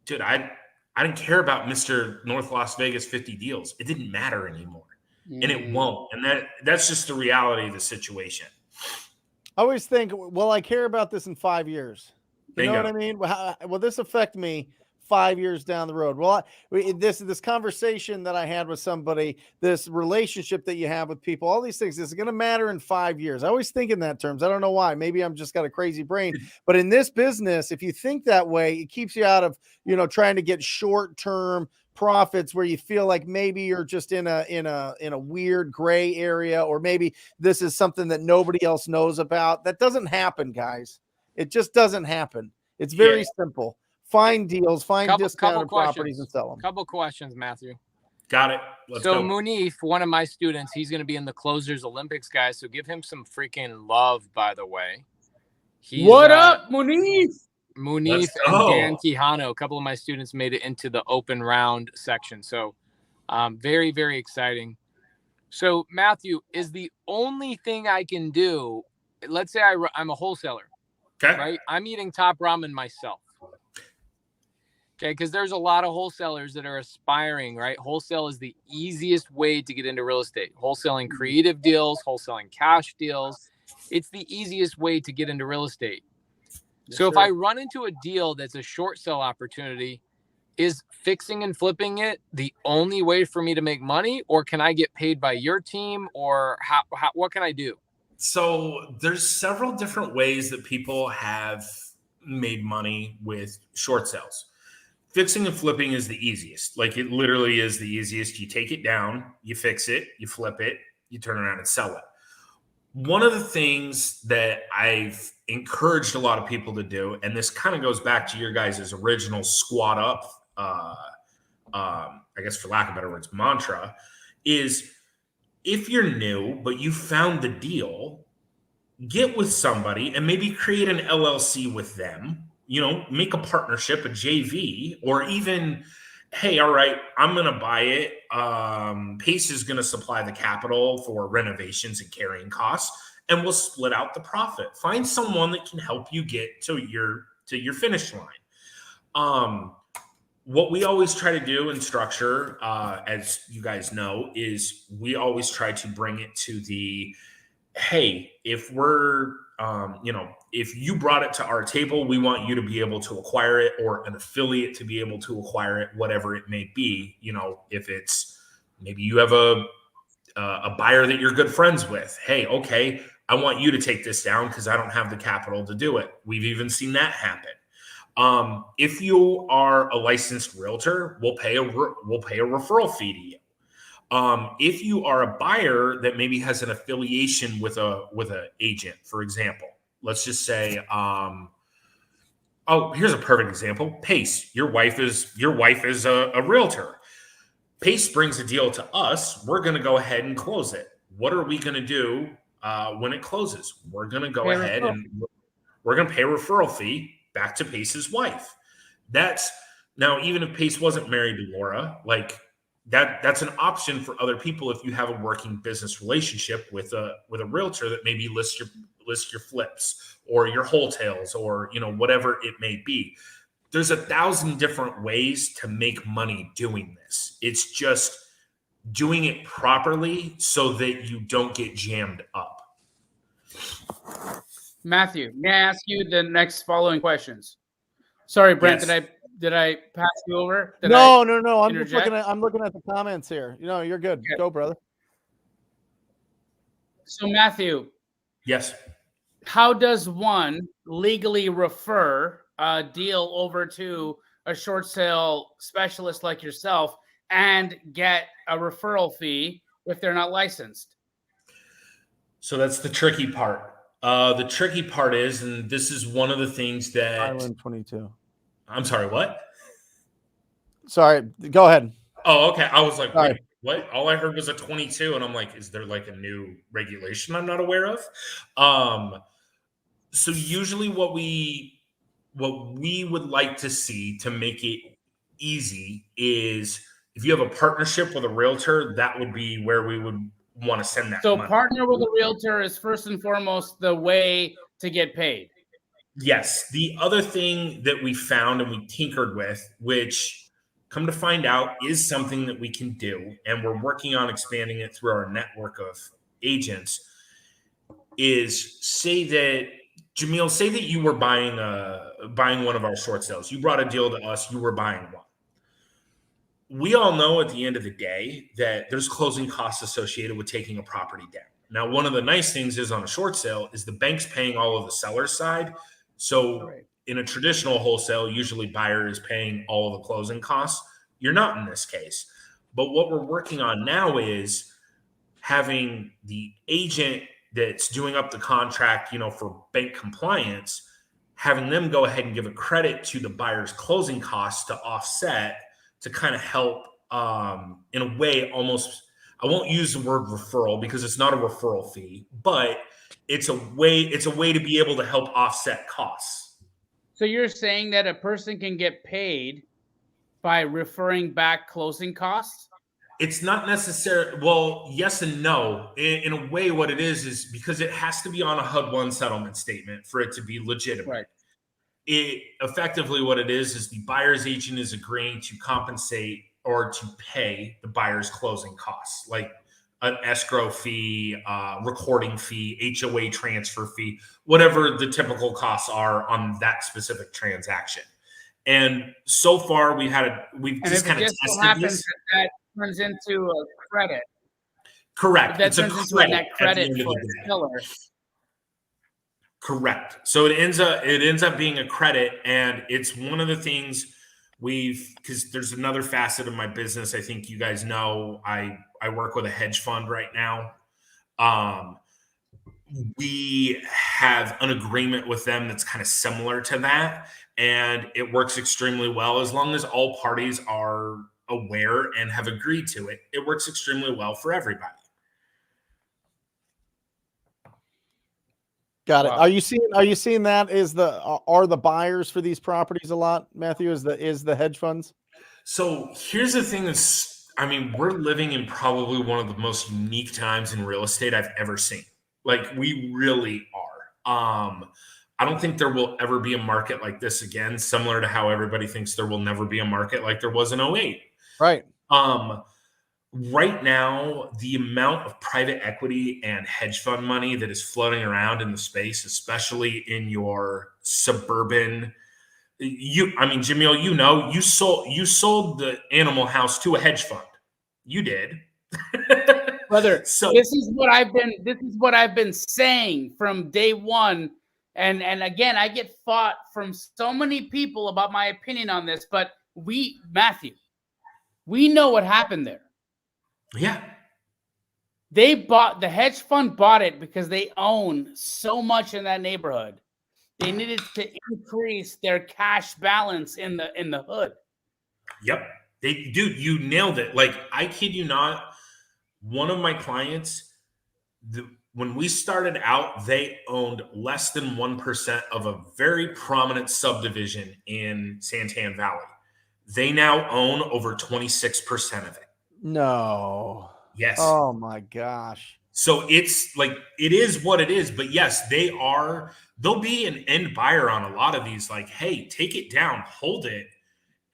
Dude, I didn't care about Mr. North Las Vegas 50 deals. It didn't matter anymore. And it won't. And that's just the reality of the situation. I always think, well, I care about this in 5 years. You know Bingo. what I mean? Will this affect me 5 years down the road? Well, this conversation that I had with somebody, this relationship that you have with people, all these things, is going to matter in 5 years. I always think in that terms. I don't know why. Maybe I'm just got a crazy brain. But in this business, if you think that way, it keeps you out of, trying to get short-term profits where you feel like maybe you're just in a weird gray area, or maybe this is something that nobody else knows about. That doesn't happen, guys. It just doesn't happen. It's very simple. Find deals, find discounted properties, and sell them. Couple questions, Matthew. Got it. Let's go. Munif, one of my students, he's going to be in the Closers Olympics, guys. So give him some freaking love, by the way. What up, Munif? Munif and Dan Quijano, a couple of my students made it into the open round section. So very, very exciting. So Matthew, is the only thing I can do, let's say I'm a wholesaler, right? I'm eating top ramen myself. Okay, because there's a lot of wholesalers that are aspiring, right? Wholesale is the easiest way to get into real estate. Wholesaling creative deals, wholesaling cash deals. It's the easiest way to get into real estate. So if I run into a deal that's a short sale opportunity, is fixing and flipping it the only way for me to make money, or can I get paid by your team, or what can I do? So there's several different ways that people have made money with short sales. Fixing and flipping is the easiest. Like, it literally is the easiest. You take it down, you fix it, you flip it, you turn around and sell it. One of the things that I've encouraged a lot of people to do, and this kind of goes back to your guys' original squat up, I guess for lack of better words, mantra, is if you're new, but you found the deal, get with somebody and maybe create an LLC with them, make a partnership, a JV, or even, hey, all right, I'm going to buy it. Pace is going to supply the capital for renovations and carrying costs, and we'll split out the profit. Find someone that can help you get to your finish line. What we always try to do in structure, as you guys know, is we always try to bring it to the, hey, if we're, if you brought it to our table, we want you to be able to acquire it, or an affiliate to be able to acquire it, whatever it may be. If it's maybe you have a buyer that you're good friends with. Hey, okay, I want you to take this down because I don't have the capital to do it. We've even seen that happen. If you are a licensed realtor, we'll pay a referral fee to you. If you are a buyer that maybe has an affiliation with a agent, for example, let's just say, here's a perfect example. Pace, your wife is a realtor. Pace brings a deal to us. We're going to go ahead and close it. What are we going to do when it closes? We're going to go ahead and we're going to pay a referral fee back to Pace's wife. That's now, even if Pace wasn't married to Laura, like that's an option for other people if you have a working business relationship with a realtor that maybe lists your flips or your wholesales or whatever it may be. There's 1,000 different ways to make money doing this. It's just doing it properly so that you don't get jammed up. Matthew, may I ask you the next following questions? Sorry, Brent, Yes. did I pass you over? No. I'm interject? just looking at the comments here. You're good. Okay. Go, brother. So Matthew, Yes. how does one legally refer a deal over to a short sale specialist like yourself and get a referral fee if they're not licensed? So that's the tricky part. The tricky part is, and this is one of the things that Island 22. I'm sorry, what? Sorry, go ahead. Oh, okay. I was like, Sorry. wait, what? All I heard was a 22, and I'm like, is there like a new regulation I'm not aware of? So usually what we would like to see to make it easy is if you have a partnership with a realtor, that would be where we would want to send that So money. partner with a realtor is first and foremost the way to get paid. Yes. The other thing that we found and we tinkered with, which come to find out is something that we can do, and we're working on expanding it through our network of agents, is say that you were buying one of our short sales. You brought a deal to us, you were buying one. We all know at the end of the day that there's closing costs associated with taking a property down. Now, one of the nice things is on a short sale is the bank's paying all of the seller's side. So in a traditional wholesale, usually buyer is paying all of the closing costs. You're not in this case. But what we're working on now is having the agent that's doing up the contract, for bank compliance, having them go ahead and give a credit to the buyer's closing costs to offset, to kind of help in a way almost, I won't use the word referral because it's not a referral fee, but it's a way to be able to help offset costs. So you're saying that a person can get paid by referring back closing costs? It's not necessary. Well, yes and no. In a way, what it is because it has to be on a HUD-1 settlement statement for it to be legitimate. Right. It effectively what it is the buyer's agent is agreeing to compensate or to pay the buyer's closing costs, like an escrow fee, recording fee, HOA transfer fee, whatever the typical costs are on that specific transaction. And so far, we've just kind of tested this. That turns into a credit. Correct. That turns into a net credit for the seller. Correct. So it ends up being a credit, and it's one of the things because there's another facet of my business. I think you guys know I work with a hedge fund right now. We have an agreement with them that's kind of similar to that, and it works extremely well as long as all parties are aware and have agreed to it. It works extremely well for everybody. Got it. Wow. Are you seeing that are the buyers for these properties a lot, Matthew, is the hedge funds? So here's the thing we're living in probably one of the most unique times in real estate I've ever seen. Like, we really are. I don't think there will ever be a market like this again, similar to how everybody thinks there will never be a market like there was in 2008. Right. Right now, the amount of private equity and hedge fund money that is floating around in the space, especially in your suburban, Jamil, you sold the animal house to a hedge fund. You did. Brother, So this is what I've been saying from day one. And again, I get fought from so many people about my opinion on this, but Matthew, we know what happened there. yeah. The hedge fund bought it because they own so much in that neighborhood. They needed to increase their cash balance in the hood. Yep. Dude, you nailed it. Like, I kid you not, one of my clients, when we started out, they owned less than 1% of a very prominent subdivision in Santan Valley. They now own over 26% of it. No. Yes. Oh my gosh. So it's like, it is what it is. But yes, they'll be an end buyer on a lot of these. Like, hey, take it down, hold it,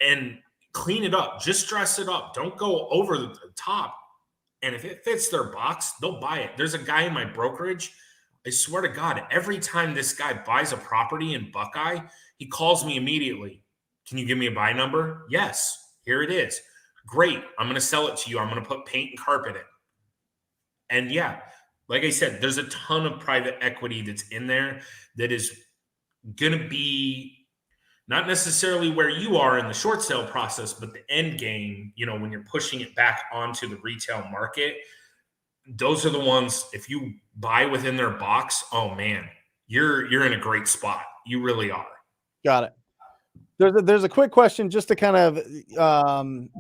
and clean it up. Just dress it up. Don't go over the top. And if it fits their box, they'll buy it. There's a guy in my brokerage. I swear to God, every time this guy buys a property in Buckeye, he calls me immediately. Can you give me a buy number? Yes, here it is. Great. I'm going to sell it to you. I'm going to put paint and carpet in. And yeah, like I said, there's a ton of private equity that's in there that is going to be not necessarily where you are in the short sale process, but the end game, when you're pushing it back onto the retail market, those are the ones, if you buy within their box, oh man, you're in a great spot. You really are. Got it. There's a quick question just to kind of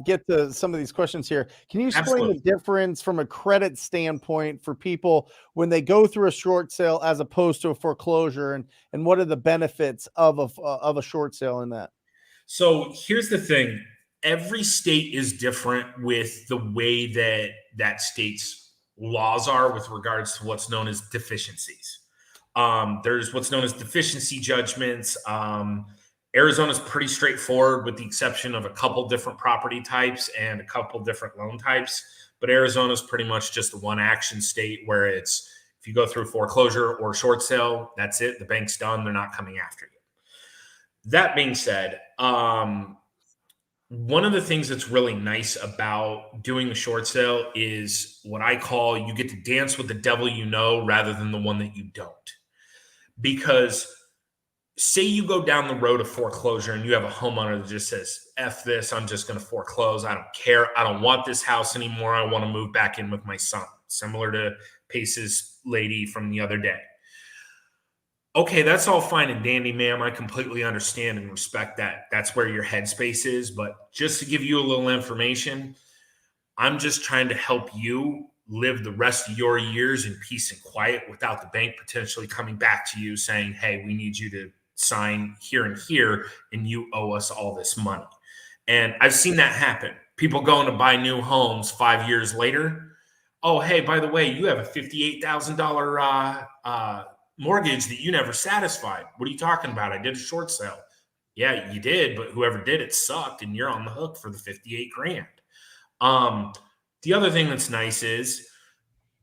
get to some of these questions here. Can you explain the difference from a credit standpoint for people when they go through a short sale as opposed to a foreclosure, and what are the benefits of a short sale in that? So here's the thing. Every state is different with the way that state's laws are with regards to what's known as deficiencies. There's what's known as deficiency judgments. Arizona's pretty straightforward with the exception of a couple different property types and a couple different loan types. But Arizona's pretty much just a one action state where it's, if you go through foreclosure or short sale, that's it. The bank's done. They're not coming after you. That being said, one of the things that's really nice about doing a short sale is what I call, you get to dance with the devil rather than the one that you don't. Because say you go down the road of foreclosure and you have a homeowner that just says, F this, I'm just going to foreclose. I don't care. I don't want this house anymore. I want to move back in with my son. Similar to Pace's lady from the other day. Okay, that's all fine and dandy, ma'am. I completely understand and respect that. That's where your headspace is. But just to give you a little information, I'm just trying to help you live the rest of your years in peace and quiet without the bank potentially coming back to you saying, hey, we need you to sign here and here, and you owe us all this money. And I've seen that happen. People going to buy new homes 5 years later. Oh, hey, by the way, you have a $58,000 mortgage that you never satisfied. What are you talking about? I did a short sale. Yeah, you did, but whoever did it sucked, and you're on the hook for the 58 grand. The other thing that's nice is,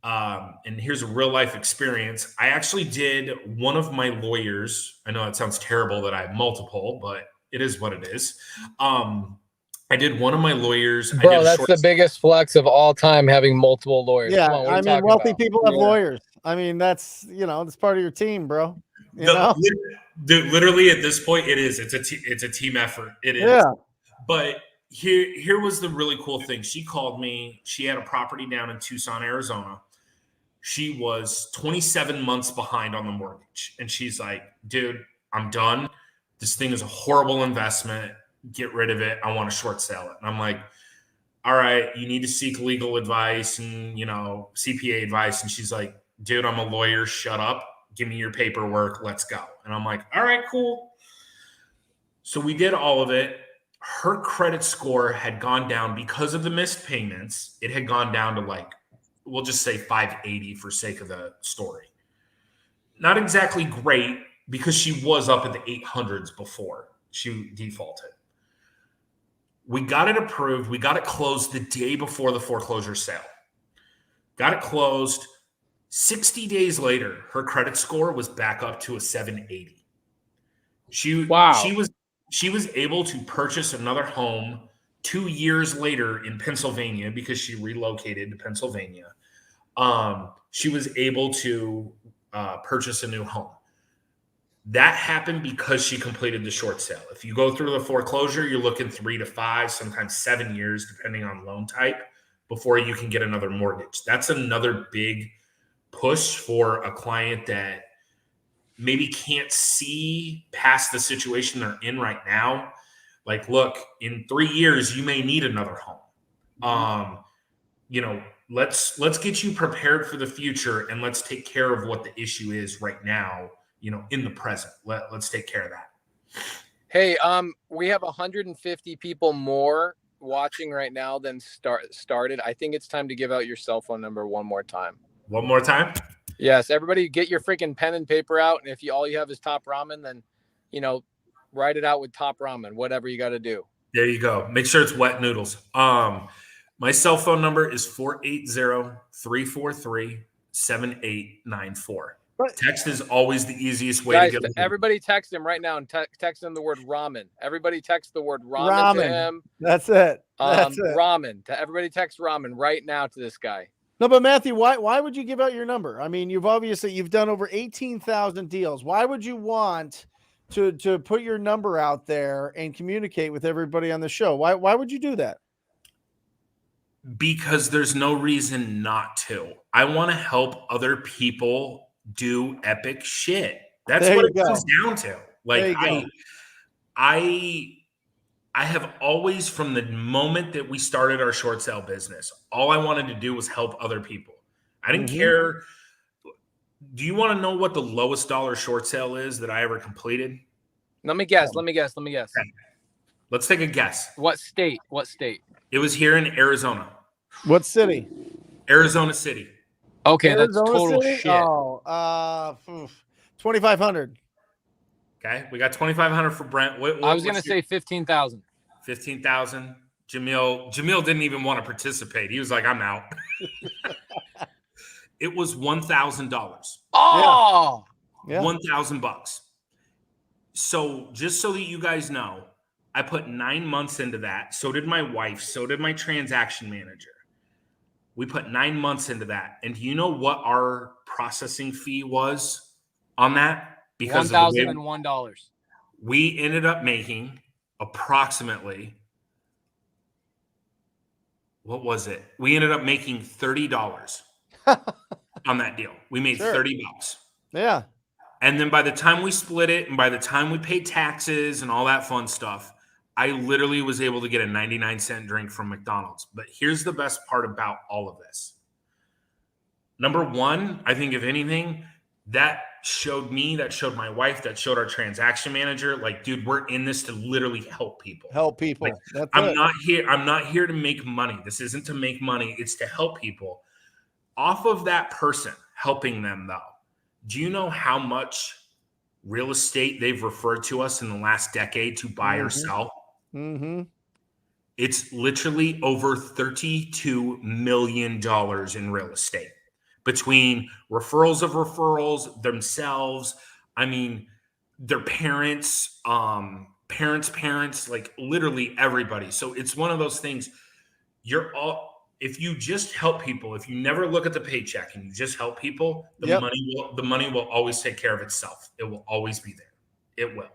and here's a real life experience. I actually did one of my lawyers. I know it sounds terrible that I have multiple, but it is what it is. I did one of my lawyers. Bro, that's the biggest flex of all time, having multiple lawyers. Yeah, Come on, I mean, wealthy people have lawyers. I mean, that's that's part of your team, bro. Literally at this point, it is. It's a team effort. It is. Yeah. But here was the really cool thing. She called me. She had a property down in Tucson, Arizona. She was 27 months behind on the mortgage. And she's like, dude, I'm done. This thing is a horrible investment. Get rid of it. I want to short sell it. And I'm like, all right, you need to seek legal advice and, CPA advice. And she's like, dude, I'm a lawyer. Shut up. Give me your paperwork. Let's go. And I'm like, all right, cool. So we did all of it. Her credit score had gone down because of the missed payments. It had gone down to we'll just say 580 for sake of the story. Not exactly great because she was up at the 800s before she defaulted. We got it approved. We got it closed the day before the foreclosure sale. Got it closed. 60 days later, her credit score was back up to a 780. She was able to purchase another home 2 years later in Pennsylvania because she relocated to Pennsylvania she was able to purchase a new home. That happened because she completed the short sale. If you go through the foreclosure, you're looking 3 to 5, sometimes 7 years, depending on loan type, before you can get another mortgage. That's another big push for a client that maybe can't see past the situation they're in right now. Like, look, in 3 years, you may need another home. Let's get you prepared for the future, and let's take care of what the issue is right now, in the present. Let's take care of that. Hey, we have 150 people more watching right now than started. I think it's time to give out your cell phone number one more time. One more time? Yes, everybody get your freaking pen and paper out. And if all you have is Top Ramen, then, write it out with Top Ramen, whatever you got to do. There you go. Make sure it's wet noodles. My cell phone number is 480-343-7894. Text is always the easiest way to get everybody text him right now and text him the word ramen. Everybody text the word ramen to him. That's it. That's it. Ramen. Everybody text ramen right now to this guy. No, but Matthew, why would you give out your number? I mean, you've done over 18,000 deals. Why would you want to put your number out there and communicate with everybody on the show? Why would you do that? Because there's no reason not to. I want to help other people do epic shit. That's what it comes down to. Like, I have always, from the moment that we started our short sale business, all I wanted to do was help other people. I didn't care. Do you want to know what the lowest dollar short sale is that I ever completed? Let me guess. Okay. Let's take a guess. What state? It was here in Arizona. What city? Arizona City. Okay, Arizona that's total City? shit. Oh, 2,500. Okay, we got 2,500 for Brent. I was gonna say 15,000. 15,000. Jamil didn't even want to participate. He was like, "I'm out." It was $1,000. Oh, yeah. $1,000. So just so that you guys know, I put 9 months into that. So did my wife. So did my transaction manager. We put 9 months into that. And do you know what our processing fee was on that? Because $1,001. We ended up making approximately, what was it? We ended up making $30 on that deal. We made $30. Yeah. And then by the time we split it and by the time we paid taxes and all that fun stuff, I literally was able to get a 99-cent drink from McDonald's. But here's the best part about all of this. Number one, I think if anything, that showed me, that showed my wife, that showed our transaction manager, like, dude, we're in this to literally help people. Like, I'm not here to make money. This isn't to make money. It's to help people. Off of that person helping them, though, do you know how much real estate they've referred to us in the last decade to buy or sell? Mm-hmm. It's literally over $32 million in real estate between referrals of referrals, themselves. I mean, their parents, parents, like literally everybody. So it's one of those things. If you just help people, if you never look at the paycheck and you just help people, the money will always take care of itself. It will always be there. It will.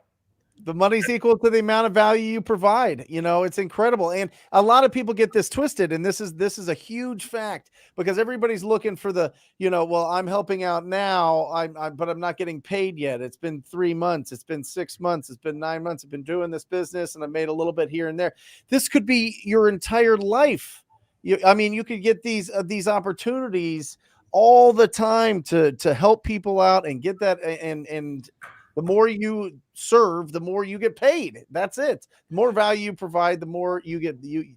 The money's equal to the amount of value you provide. It's incredible. And a lot of people get this twisted. And this is a huge fact, because everybody's looking for the, well, I'm helping out now, but I'm not getting paid yet. It's been 3 months. It's been 6 months. It's been 9 months. I've been doing this business and I made a little bit here and there. This could be your entire life. You could get these opportunities all the time to help people out and get that. And the more you serve, the more you get paid. That's it. The more value you provide, the more you get, you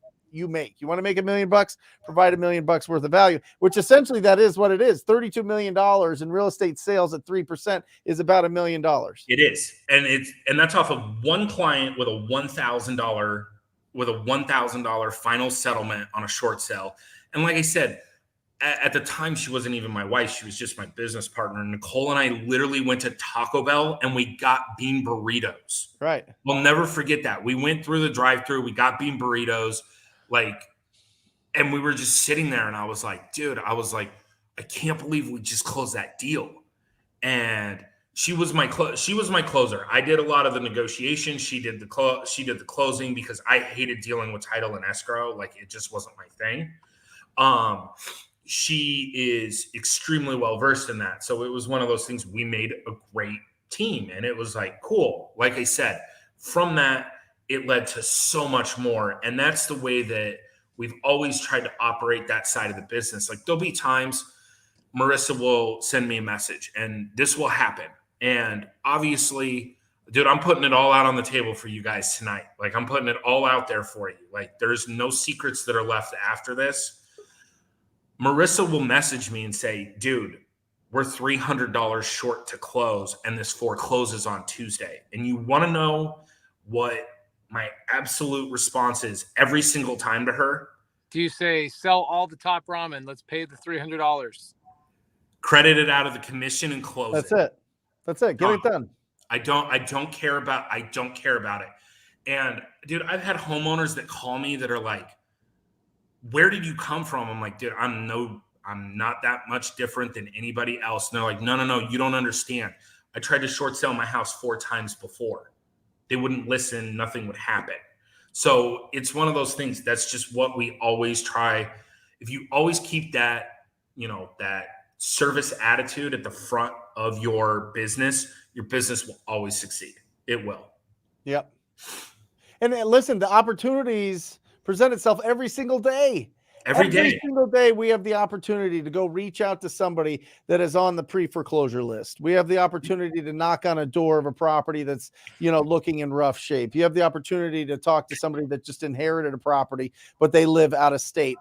make. You want to make $1 million, provide $1 million worth of value, which essentially that is what it is. $32 million in real estate sales at 3% is about $1 million. It is. And that's off of one client with a $1,000 final settlement on a short sale. And like I said, at the time, she wasn't even my wife. She was just my business partner. Nicole and I literally went to Taco Bell and we got bean burritos. Right. We'll never forget that. We went through the drive-thru. We got bean burritos, and we were just sitting there. And I was like, dude, I can't believe we just closed that deal. And she was my closer. I did a lot of the negotiation. She did the closing because I hated dealing with title and escrow. Like, it just wasn't my thing. She is extremely well versed in that. So it was one of those things. We made a great team, and it was like, cool. Like I said, from that, it led to so much more. And that's the way that we've always tried to operate that side of the business. Like, there'll be times Marissa will send me a message, and this will happen. And obviously, dude, I'm putting it all out on the table for you guys tonight. Like, I'm putting it all out there for you. Like, there's no secrets that are left after this. Marissa will message me and say, dude, we're $300 short to close, and this forecloses on Tuesday. And you want to know what my absolute response is every single time to her? Do you say, sell all the top ramen, let's pay the $300? Credit it out of the commission and close That's it. That's it. Get it done. I don't care about it. And dude, I've had homeowners that call me that are like, where did you come from? I'm like, dude, I'm not that much different than anybody else. And they're like, no, you don't understand. I tried to short sell my house 4 times before. They wouldn't listen. Nothing would happen. So it's one of those things. That's just what we always try. If you always keep that, that service attitude at the front of your business will always succeed. It will. Yep. And listen, the opportunities present itself every single day. Every single day, we have the opportunity to go reach out to somebody that is on the pre-foreclosure list. We have the opportunity to knock on a door of a property that's, looking in rough shape. You have the opportunity to talk to somebody that just inherited a property, but they live out of state.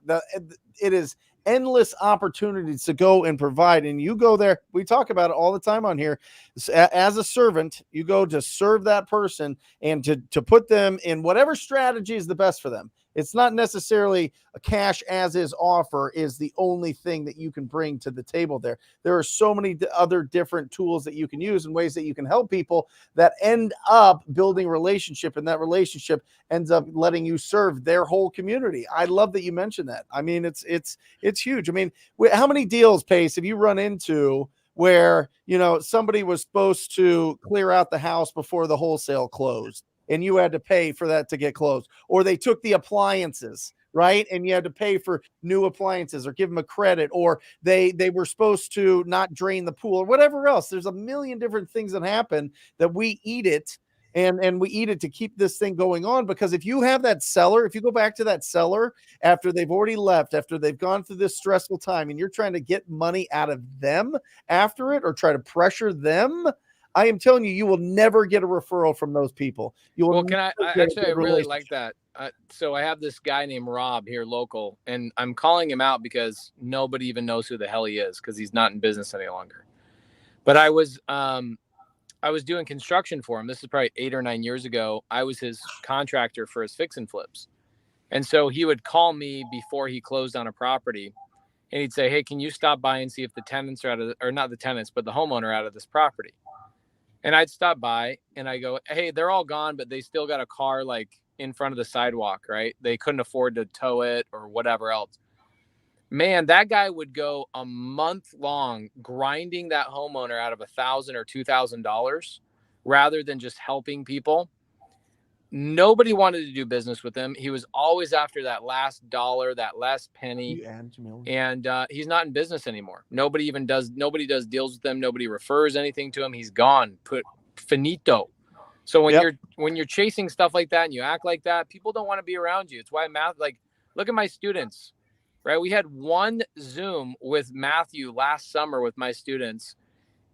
It is endless opportunities to go and provide. And you go there. We talk about it all the time on here. As a servant, you go to serve that person and to put them in whatever strategy is the best for them. It's not necessarily a cash as is offer is the only thing that you can bring to the table there. There are so many other different tools that you can use and ways that you can help people that end up building relationship, and that relationship ends up letting you serve their whole community. I love that you mentioned that. I mean, it's huge. I mean, how many deals, Pace, have you run into where, somebody was supposed to clear out the house before the wholesale closed, and you had to pay for that to get closed? Or they took the appliances, right? And you had to pay for new appliances or give them a credit, or they were supposed to not drain the pool or whatever else. There's a million different things that happen that we eat it. And we eat it to keep this thing going on, because if you have that seller, if you go back to that seller after they've already left, after they've gone through this stressful time, and you're trying to get money out of them after it or try to pressure them, I am telling you, you will never get a referral from those people. You will. Well, I really like that. So I have this guy named Rob here local, and I'm calling him out because nobody even knows who the hell he is, because he's not in business any longer. But I was doing construction for him. This is probably 8 or 9 years ago. I was his contractor for his fix and flips. And so he would call me before he closed on a property, and he'd say, hey, can you stop by and see if the tenants are out of, or not the tenants, but the homeowner out of this property? And I'd stop by and I go, hey, they're all gone, but they still got a car like in front of the sidewalk, right? They couldn't afford to tow it or whatever else. Man, that guy would go a month long grinding that homeowner out of $1,000 or $2,000 rather than just helping people. Nobody wanted to do business with him. He was always after that last dollar, that last penny. And he's not in business anymore. Nobody does deals with him. Nobody refers anything to him. He's gone. Finito. So when you're chasing stuff like that and you act like that, people don't want to be around you. It's why look at my students, right? We had one Zoom with Matthew last summer with my students.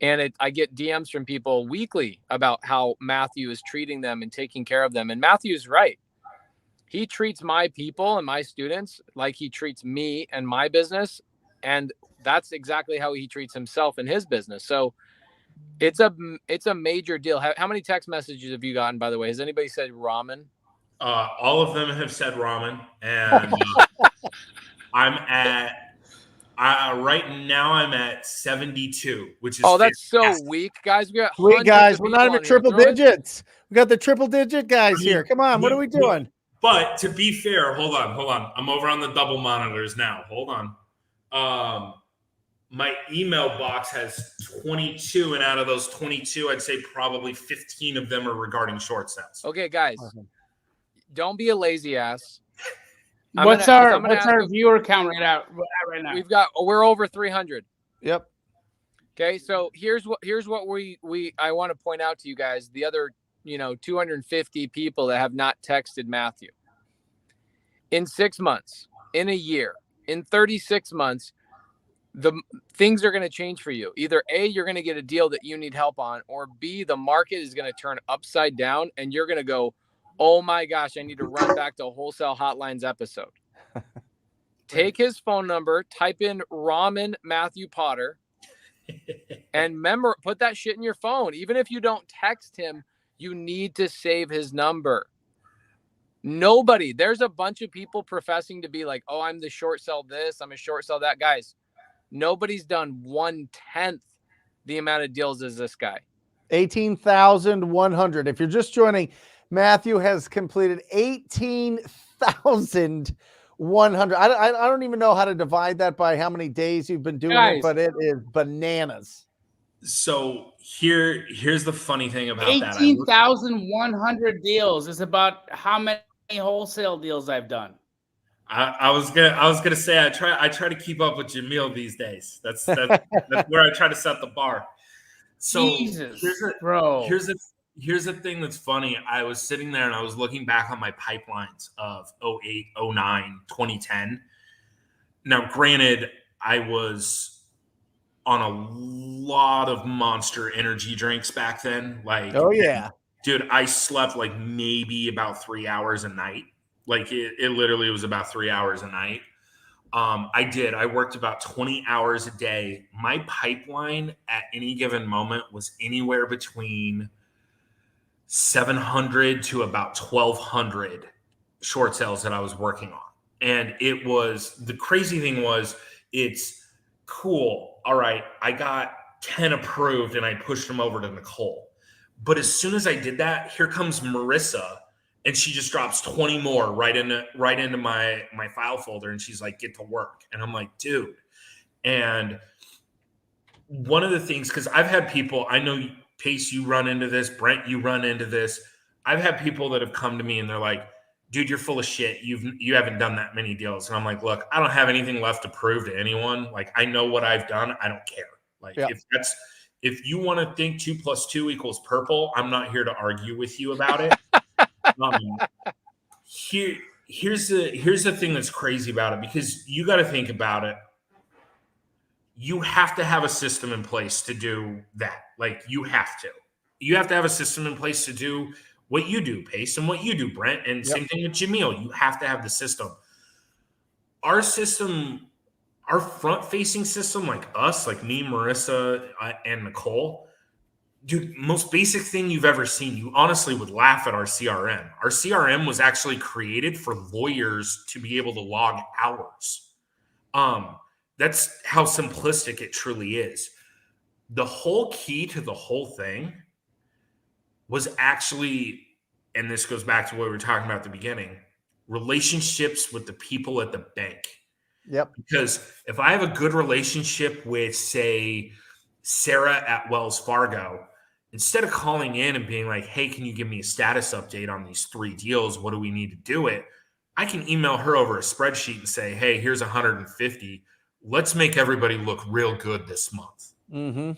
And I get DMs from people weekly about how Matthew is treating them and taking care of them. And Matthew's right. He treats my people and my students like he treats me and my business. And that's exactly how he treats himself and his business. So it's a major deal. How many text messages have you gotten, by the way? Has anybody said ramen? All of them have said ramen. And I'm at... right now I'm at 72, which is that's fantastic. So weak, guys. We got guys. We're not even triple digits. We got the triple digit guys here. Come on, what are we doing? But to be fair, hold on. I'm over on the double monitors now. Hold on. my email box has 22, and out of those 22, I'd say probably 15 of them are regarding short sales. Okay, guys, don't be a lazy ass. What's our viewer count right now? We're over 300. Yep. Okay, so here's what I want to point out to you guys. The other 250 people that have not texted Matthew in 6 months, in a year, in 36 months. The things are going to change for you. Either A, you're going to get a deal that you need help on, or B, the market is going to turn upside down and you're going to go, oh my gosh, I need to run back to Wholesale Hotline's episode. Take his phone number, type in Ramen Matthew Potter, and put that shit in your phone. Even if you don't text him, you need to save his number. There's a bunch of people professing to be like, oh, I'm the short sell this, I'm a short sell that. Guys, nobody's done 1/10 the amount of deals as this guy. 18,100. If you're just joining, Matthew has completed 18,100. I don't even know how to divide that by how many days you've been doing it, but it is bananas. So here's the funny thing about 18,100 deals is about how many wholesale deals I've done. I was gonna say I try to keep up with Jamil these days. That's where I try to set the bar. So Jesus, here's the thing that's funny. I was sitting there and I was looking back on my pipelines of 08, 09, 2010. Now, granted, I was on a lot of Monster energy drinks back then. Like, oh yeah, dude, I slept like maybe about 3 hours a night. Like it literally was about 3 hours a night. I worked about 20 hours a day. My pipeline at any given moment was anywhere between 700 to about 1,200 short sales that I was working on. And the crazy thing was, it's cool. All right, I got 10 approved and I pushed them over to Nicole. But as soon as I did that, here comes Marissa. And she just drops 20 more right into my file folder. And she's like, get to work. And I'm like, dude. And one of the things, because I've had people, I know, Pace, you run into this. Brent, you run into this. I've had people that have come to me and they're like, dude, you're full of shit. You haven't done that many deals. And I'm like, look, I don't have anything left to prove to anyone. Like, I know what I've done. I don't care. Like, if you want to think 2 + 2 = purple, I'm not here to argue with you about it. Here's the thing that's crazy about it, because you got to think about it. You have to have a system in place to do that. Like, you have to have a system in place to do what you do, Pace, and what you do, Brent, and same thing with Jamil. You have to have the system. Our system, our front-facing system, like us, like me, Marissa, and Nicole. Dude, most basic thing you've ever seen. You honestly would laugh at our CRM. Our CRM was actually created for lawyers to be able to log hours. That's how simplistic it truly is. The whole key to the whole thing was actually, and this goes back to what we were talking about at the beginning, relationships with the people at the bank. Yep. Because if I have a good relationship with, say, Sarah at Wells Fargo, instead of calling in and being like, hey, can you give me a status update on these 3 deals? What do we need to do it? I can email her over a spreadsheet and say, hey, here's 150. Let's make everybody look real good this month. Mm-hmm.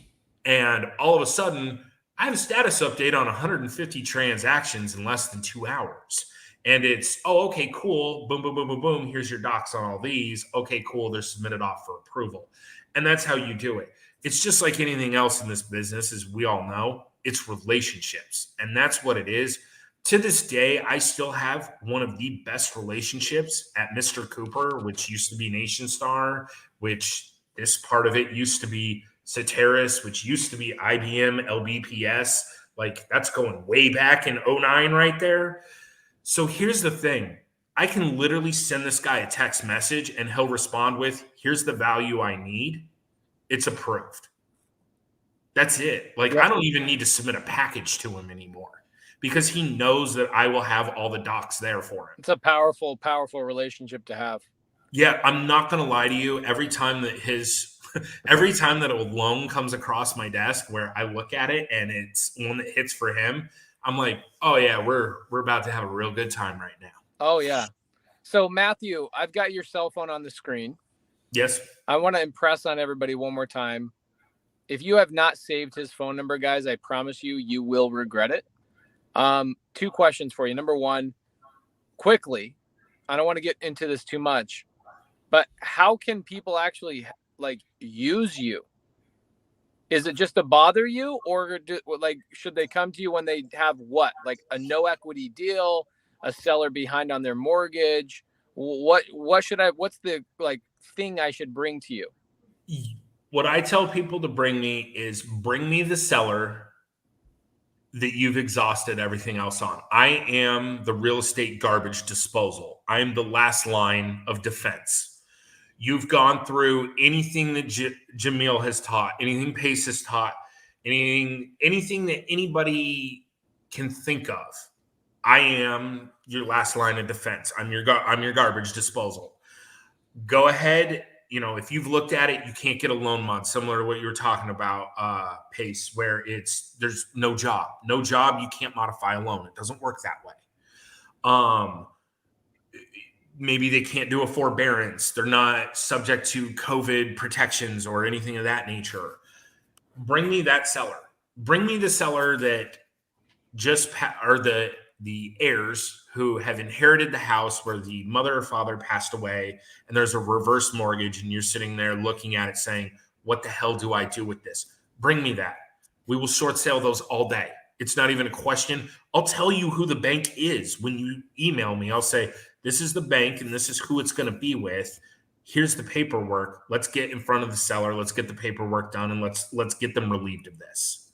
And all of a sudden, I have a status update on 150 transactions in less than 2 hours. And it's, oh, okay, cool. Boom, boom, boom, boom, boom. Here's your docs on all these. Okay, cool. They're submitted off for approval. And that's how you do it. It's just like anything else in this business, as we all know, it's relationships. And that's what it is. To this day, I still have one of the best relationships at Mr. Cooper, which used to be Nation Star, which this part of it used to be Ceteris, which used to be IBM, LBPS. Like, that's going way back in 09 right there. So here's the thing. I can literally send this guy a text message and he'll respond with, here's the value I need. It's approved. That's it. Like, I don't even need to submit a package to him anymore because he knows that I will have all the docs there for him. It's a powerful, powerful relationship to have. Yeah, I'm not going to lie to you. Every time that his every time that a loan comes across my desk where I look at it and it's one that hits for him, I'm like, oh yeah, we're about to have a real good time right now. Oh yeah. So Matthew, I've got your cell phone on the screen. Yes. I want to impress on everybody one more time. If you have not saved his phone number, guys, I promise you will regret it. 2 questions for you. Number one, quickly, I don't want to get into this too much, but how can people actually like use you? Is it just to bother you, or should they come to you when they have what, like a no equity deal, a seller behind on their mortgage? What's the like thing I should bring to you? What I tell people to bring me is bring me the seller that you've exhausted everything else on. I am the real estate garbage disposal. I am the last line of defense. You've gone through anything that Jamil has taught, anything Pace has taught, anything that anybody can think of. I am your last line of defense. I'm your garbage disposal. Go ahead. If you've looked at it, you can't get a loan mod, similar to what you were talking about, Pace, where there's no job. No job, you can't modify a loan. It doesn't work that way. Maybe they can't do a forbearance. They're not subject to COVID protections or anything of that nature. Bring me that seller. Bring me the seller that or the heirs who have inherited the house where the mother or father passed away, and there's a reverse mortgage, and you're sitting there looking at it saying, what the hell do I do with this? Bring me that. We will short sale those all day. It's not even a question. I'll tell you who the bank is when you email me. I'll say, this is the bank and this is who it's going to be with. Here's the paperwork. Let's get in front of the seller. Let's get the paperwork done, and let's get them relieved of this.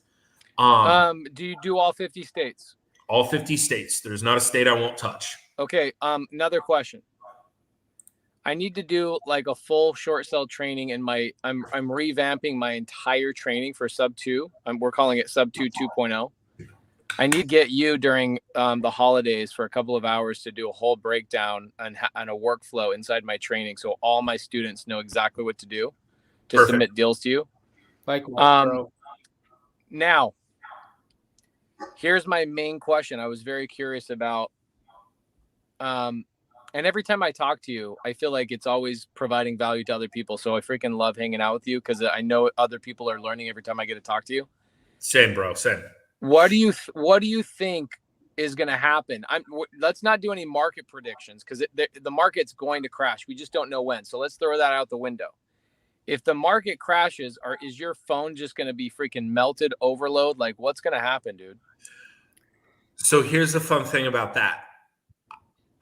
Do you do all 50 states? All 50 states. There's not a state I won't touch. Okay. Another question. I need to do like a full short sale training in I'm revamping my entire training for sub 2. We're calling it sub 2 2.0. I need to get you during the holidays for a couple of hours to do a whole breakdown on a workflow inside my training, so all my students know exactly what to do to Perfect. submit deals to you. Bro. Now, here's my main question. I was very curious about, and every time I talk to you, I feel like it's always providing value to other people. So I freaking love hanging out with you because I know other people are learning every time I get to talk to you. Same, bro. Same. What do you think is going to happen? Let's not do any market predictions because the market's going to crash. We just don't know when. So let's throw that out the window. If the market crashes, is your phone just going to be freaking melted overload? Like, what's going to happen, dude? So here's the fun thing about that.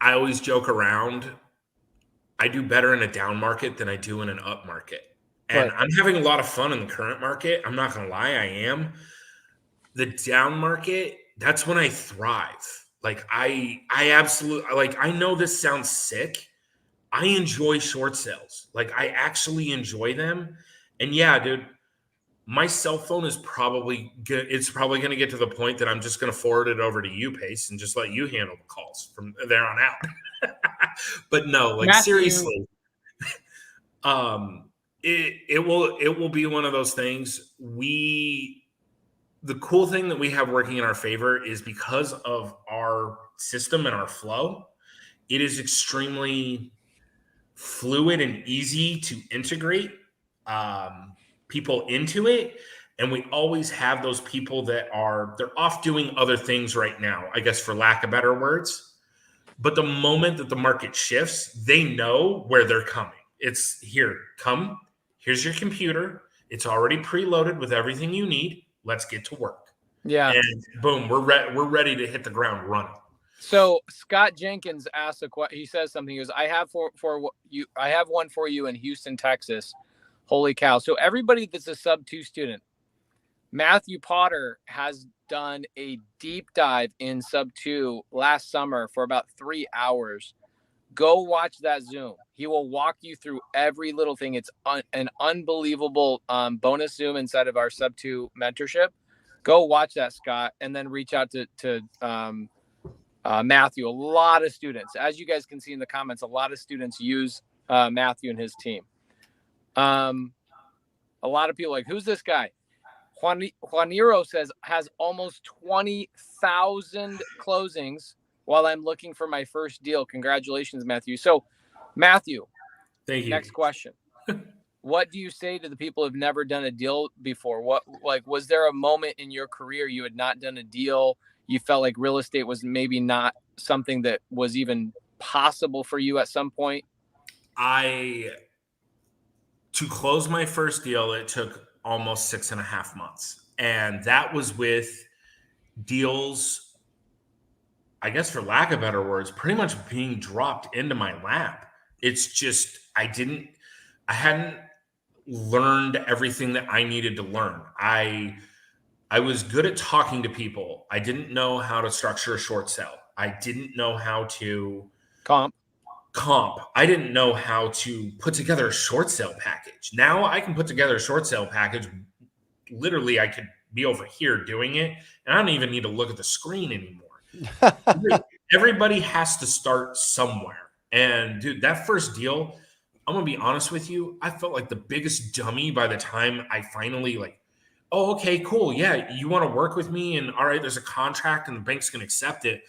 I always joke around. I do better in a down market than I do in an up market. And I'm having a lot of fun in the current market. I'm not going to lie, I am. The down market, that's when I thrive. Like I absolutely, like, I know this sounds sick. I enjoy short sales. Like I actually enjoy them. And yeah, dude, my cell phone is probably good. It's probably going to get to the point that I'm just going to forward it over to you, Pace, and just let you handle the calls from there on out. But no, like Matthew. Seriously, it will be one of those things. The cool thing that we have working in our favor is because of our system and our flow, it is extremely fluid and easy to integrate people into it. And we always have those people that they're off doing other things right now, I guess, for lack of better words. But the moment that the market shifts, they know where they're coming. It's here's your computer. It's already preloaded with everything you need. Let's get to work. Yeah. And boom, we're ready to hit the ground running. So Scott Jenkins asked he says something. He goes, I have one for you in Houston, Texas. Holy cow. So everybody that's a sub 2 student, Matthew Potter has done a deep dive in sub 2 last summer for about 3 hours. Go watch that Zoom. He will walk you through every little thing. It's an unbelievable bonus Zoom inside of our sub 2 mentorship. Go watch that, Scott, and then reach out to Matthew. A lot of students, as you guys can see in the comments, a lot of students use Matthew and his team. A lot of people like, who's this guy? Juaniro says has almost 20,000 closings while I'm looking for my first deal. Congratulations, Matthew. So, Matthew, Thank you. next question. What do you say to the people who've never done a deal before? Was there a moment in your career you had not done a deal? You felt like real estate was maybe not something that was even possible for you at some point? To close my first deal, it took almost 6.5 months. And that was with deals, I guess for lack of better words, pretty much being dropped into my lap. It's just, I hadn't learned everything that I needed to learn. I was good at talking to people. I didn't know how to structure a short sale. I didn't know how to comp. I didn't know how to put together a short sale package. Now I can put together a short sale package. Literally, I could be over here doing it, and I don't even need to look at the screen anymore. Everybody has to start somewhere. And dude, that first deal, I'm gonna be honest with you, I felt like the biggest dummy by the time I finally oh, okay, cool. Yeah, you want to work with me, and all right, there's a contract and the bank's gonna accept it.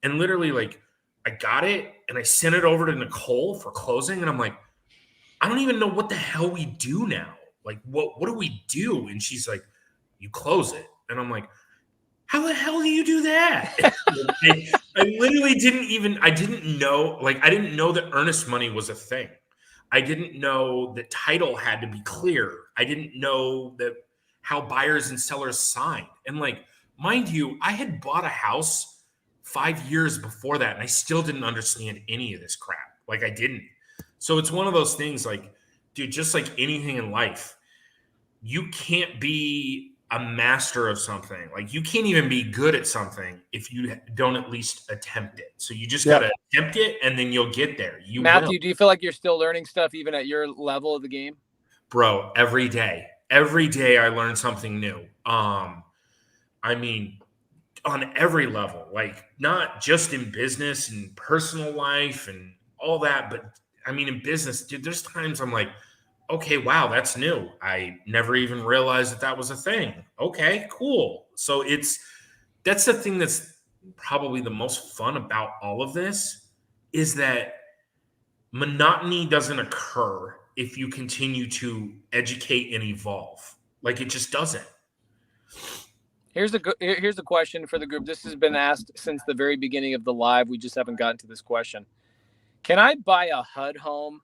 And literally, I got it and I sent it over to Nicole for closing. And I'm like, I don't even know what the hell we do now. Like, what do we do? And she's like, you close it. And I'm like, how the hell do you do that? I literally I didn't know that earnest money was a thing. I didn't know that title had to be clear. I didn't know that how buyers and sellers signed. And mind you, I had bought a house 5 years before that, and I still didn't understand any of this crap. I didn't. So it's one of those things, dude, just like anything in life, you can't be a master of something. You can't even be good at something if you don't at least attempt it. So you just got to attempt it, and then you'll get there. Matthew, do you feel like you're still learning stuff even at your level of the game? Bro, every day I learn something new. I mean, on every level, not just in business and personal life and all that, but I mean, in business, dude, there's times I'm like, okay, wow, that's new. I never even realized that was a thing. Okay, cool. So that's the thing that's probably the most fun about all of this, is that monotony doesn't occur if you continue to educate and evolve. It just doesn't. Here's a question for the group. This has been asked since the very beginning of the live. We just haven't gotten to this question. Can I buy a HUD home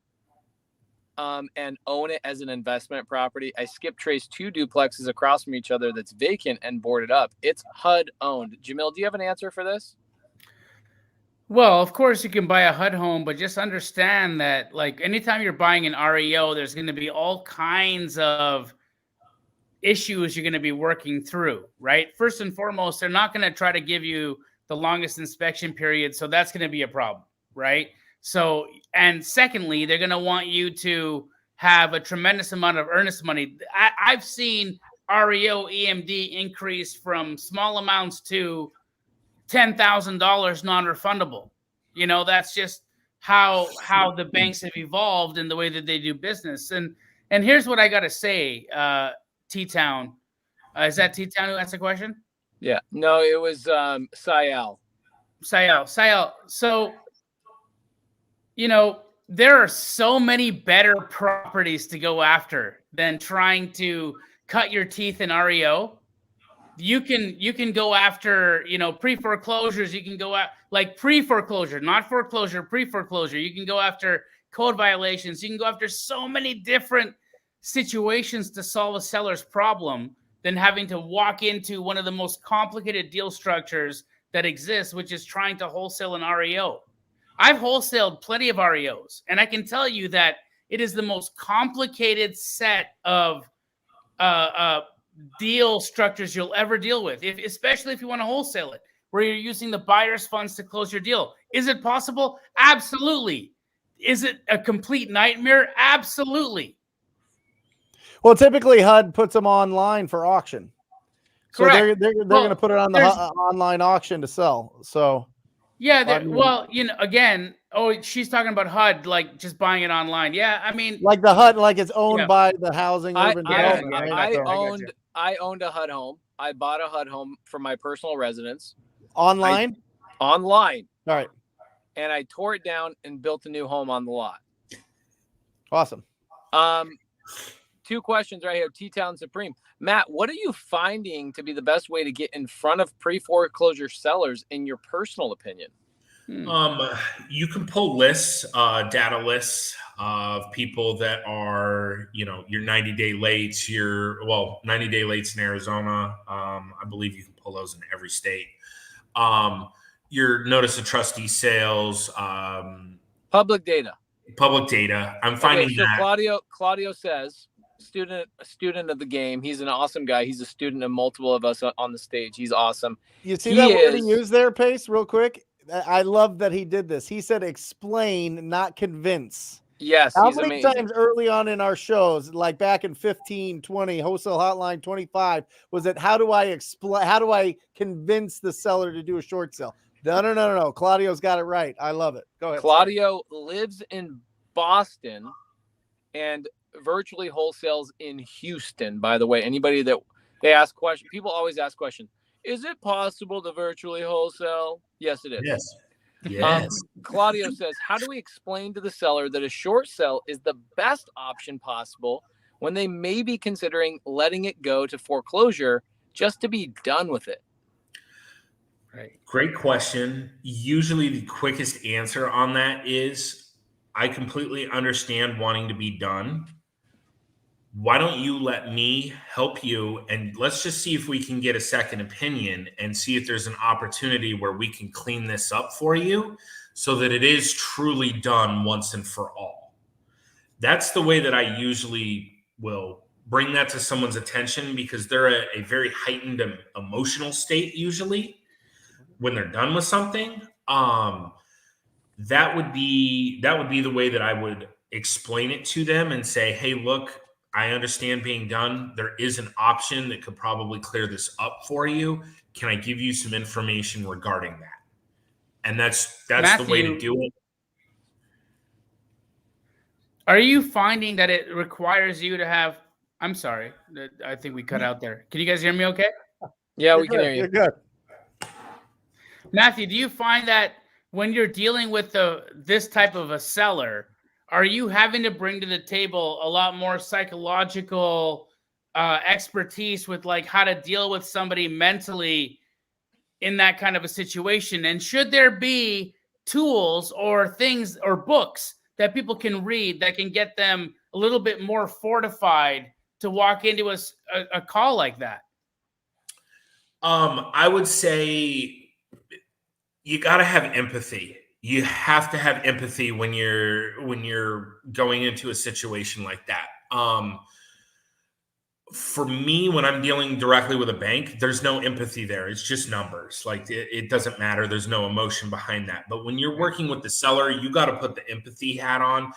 and own it as an investment property? I skip trace 2 duplexes across from each other that's vacant and boarded up. It's HUD owned. Jamil, do you have an answer for this? Well, of course you can buy a HUD home, but just understand that anytime you're buying an REO, there's going to be all kinds of issues you're going to be working through, right? First and foremost, they're not going to try to give you the longest inspection period. So that's going to be a problem, right? So, and secondly, they're going to want you to have a tremendous amount of earnest money. I've seen REO EMD increase from small amounts to $10,000 non-refundable. That's just how the banks have evolved in the way that they do business. And here's what I got to say, T-Town. Is that T-Town who asked the question? Yeah. No, it was Sayal. So, there are so many better properties to go after than trying to cut your teeth in REO. You can go after, pre-foreclosures. You can go at pre-foreclosure, not foreclosure, pre-foreclosure. You can go after code violations. You can go after so many different situations to solve a seller's problem than having to walk into one of the most complicated deal structures that exists, which is trying to wholesale an REO. I've wholesaled plenty of REOs, and I can tell you that it is the most complicated set of deal structures you'll ever deal with, especially if you want to wholesale it, where you're using the buyer's funds to close your deal. Is it possible? Absolutely. Is it a complete nightmare? Absolutely. Well, typically HUD puts them online for auction. So they're going to put it on the online auction to sell. So yeah, again, Oh, she's talking about HUD, like just buying it online. Yeah, I mean, Like the HUD, like it's owned Yeah. by the housing I urban Yeah, development, yeah, right? I So- got you. I owned a HUD home. I bought a HUD home for my personal residence online. online, All right, and I tore it down and built a new home on the lot. awesome. 2 questions right here. T-Town Supreme. Matt, what are you finding to be the best way to get in front of pre-foreclosure sellers in your personal opinion? You can pull lists, data lists of people that are, your 90-day lates, 90-day lates in Arizona. I believe you can pull those in every state. Your notice of trustee sales, Public data. I'm finding so that. Claudio says, a student of the game. He's an awesome guy. He's a student of multiple of us on the stage. He's awesome. You see that word he used there, Pace, real quick? I love that he did this. He said explain, not convince. Yes. How he's many amazing. times early on in our shows, like back in 15, 20, Wholesale Hotline 25, was it how do I convince the seller to do a short sale? No. Claudio's got it right. I love it. Go ahead. Claudio lives in Boston and virtually wholesales in Houston, by the way. Anybody that they ask questions, people always ask questions. Is it possible to virtually wholesale? Yes, it is. Yes. Claudio says, how do we explain to the seller that a short sale is the best option possible when they may be considering letting it go to foreclosure just to be done with it? Right. Great question. Usually the quickest answer on that is I completely understand wanting to be done. Why don't you let me help you, and let's just see if we can get a second opinion and see if there's an opportunity where we can clean this up for you so that it is truly done once and for all. That's the way that I usually will bring that to someone's attention, because they're at a very heightened emotional state usually when they're done with something. That would be the way that I would explain it to them and say, hey, look, I understand being done. There is an option that could probably clear this up for you. Can I give you some information regarding that? And that's Matthew, the way to do it. Are you finding that it requires you to have? I'm sorry, I think we cut out there. Can you guys hear me? Okay. Yeah, we can hear you. You're good. Matthew, do you find that when you're dealing with this type of a seller, are you having to bring to the table a lot more psychological expertise with like how to deal with somebody mentally in that kind of a situation? And should there be tools or things or books that people can read that can get them a little bit more fortified to walk into a call like that? I would say you got to have empathy. You have to have empathy when you're going into a situation like that. For me, when I'm dealing directly with a bank, there's no empathy there. It's just numbers. Like it doesn't matter. There's no emotion behind that. But when you're working with the seller, you got to put the empathy hat on.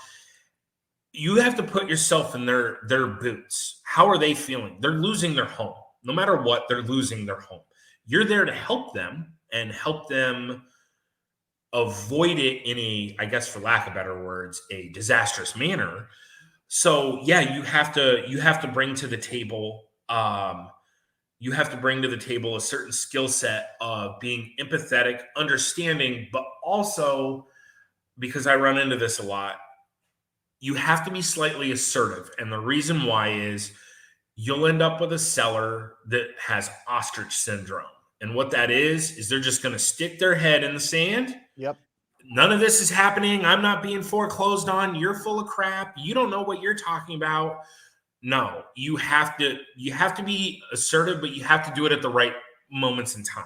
You have to put yourself in their boots. How are they feeling? They're losing their home. No matter what, they're losing their home. You're there to help them and help them avoid it in a, I guess for lack of better words, a disastrous manner. So yeah, you have to bring to the table, a certain skill set of being empathetic, understanding, but also, because I run into this a lot, you have to be slightly assertive. And the reason why is you'll end up with a seller that has ostrich syndrome. And what that is they're just going to stick their head in the sand. Yep. None of this is happening. I'm not being foreclosed on. You're full of crap. You don't know what you're talking about. No, you have to be assertive, but you have to do it at the right moments in time.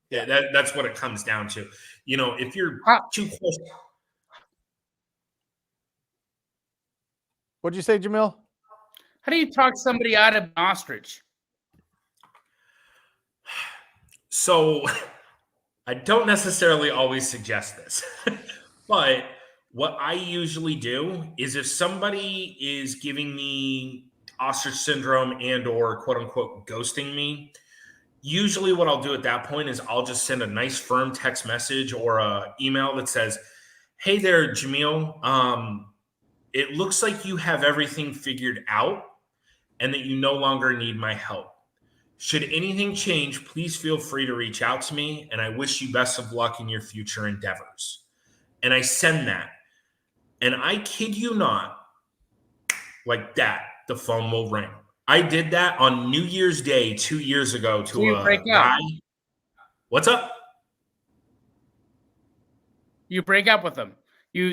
Yeah, that's what it comes down to. If you're too close. What'd you say, Jamil? How do you talk somebody out of an ostrich? So I don't necessarily always suggest this, but what I usually do is if somebody is giving me ostrich syndrome and or quote unquote ghosting me, usually what I'll do at that point is I'll just send a nice firm text message or a email that says, Hey there, Jamil. It looks like you have everything figured out and that you no longer need my help. Should anything change, please feel free to reach out to me, and I wish you best of luck in your future endeavors. And I send that. And I kid you not, like that, the phone will ring. I did that on New Year's Day 2 years ago So to you break a up. guy. What's up? You break up with them. You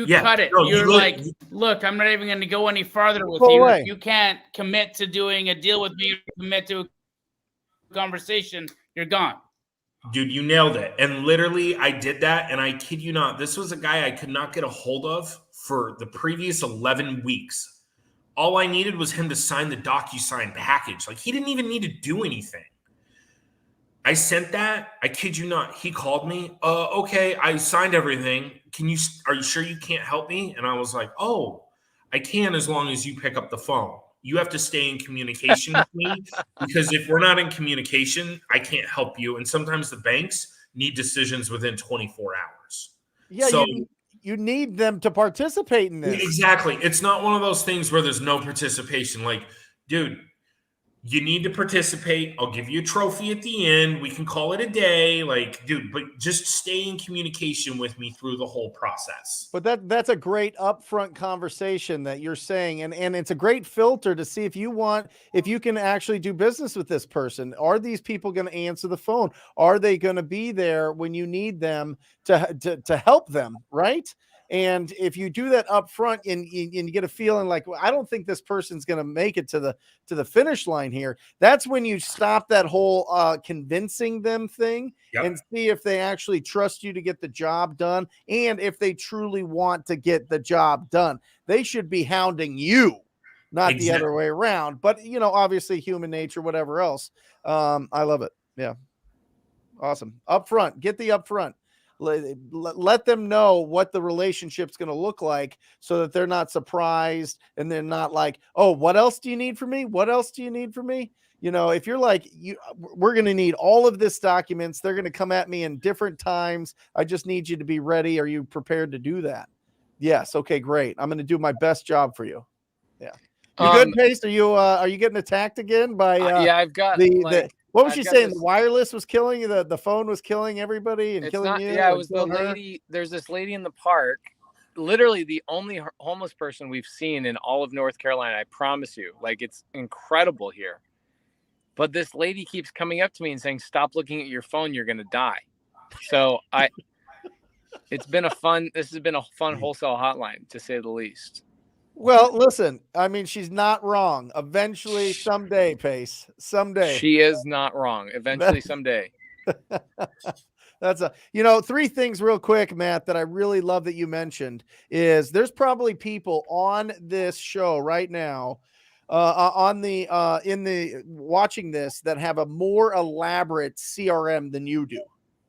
Yeah, cut it. no, You're like, look, I'm not even going to go any farther with you. away. If you can't commit to doing a deal with me, or commit to a conversation, you're gone. Dude, you nailed it. And literally, I did that. And I kid you not, this was a guy I could not get a hold of for the previous 11 weeks. All I needed was him to sign the DocuSign package. Like, he didn't even need to do anything. I sent that. I kid you not. He called me. Okay, I signed everything. Are you sure you can't help me? And I was like, oh, I can as long as you pick up the phone. You have to stay in communication with me because if we're not in communication, I can't help you. And sometimes the banks need decisions within 24 hours. Yeah, So you need them to participate in this. exactly. It's not one of those things where there's no participation. Like, dude, you need to participate. I'll give you a trophy at the end. We can call it a day. Like, dude, but just stay in communication with me through the whole process. But that's a great upfront conversation that you're saying. And it's a great filter to see if you can actually do business with this person. Are these people going to answer the phone? Are they going to be there when you need them to help them? Right. And if you do that up front and you get a feeling like, well, I don't think this person's going to make it to the finish line here, that's when you stop that whole convincing them thing. Yep. And see if they actually trust you to get the job done. And if they truly want to get the job done, they should be hounding you, not Exactly. the other way around. But, obviously human nature, whatever else. I love it. Yeah. Awesome. Upfront, get the upfront. Let them know what the relationship's going to look like so that they're not surprised and they're not like, oh, what else do you need from me? What else do you need from me? If you're like, we're going to need all of this documents. They're going to come at me in different times. I just need you to be ready. Are you prepared to do that? Yes. Okay, great. I'm going to do my best job for you. Yeah. You good, Pace? Are you getting attacked again by, yeah, I've got what was I've she got saying? this- The wireless was killing you. The phone was killing everybody and killing you. Yeah, it and was the killing her? lady. There's this lady in the park, literally the only homeless person we've seen in all of North Carolina. I promise you, like, it's incredible here. But this lady keeps coming up to me and saying, "Stop looking at your phone. You're going to die." So this has been a fun wholesale hotline, to say the least. Well, listen, I mean, she's not wrong. Eventually, someday, Pace, someday. She is not wrong. Eventually, someday. That's three things real quick, Matt, that I really love that you mentioned is there's probably people on this show right now in the watching this that have a more elaborate CRM than you do.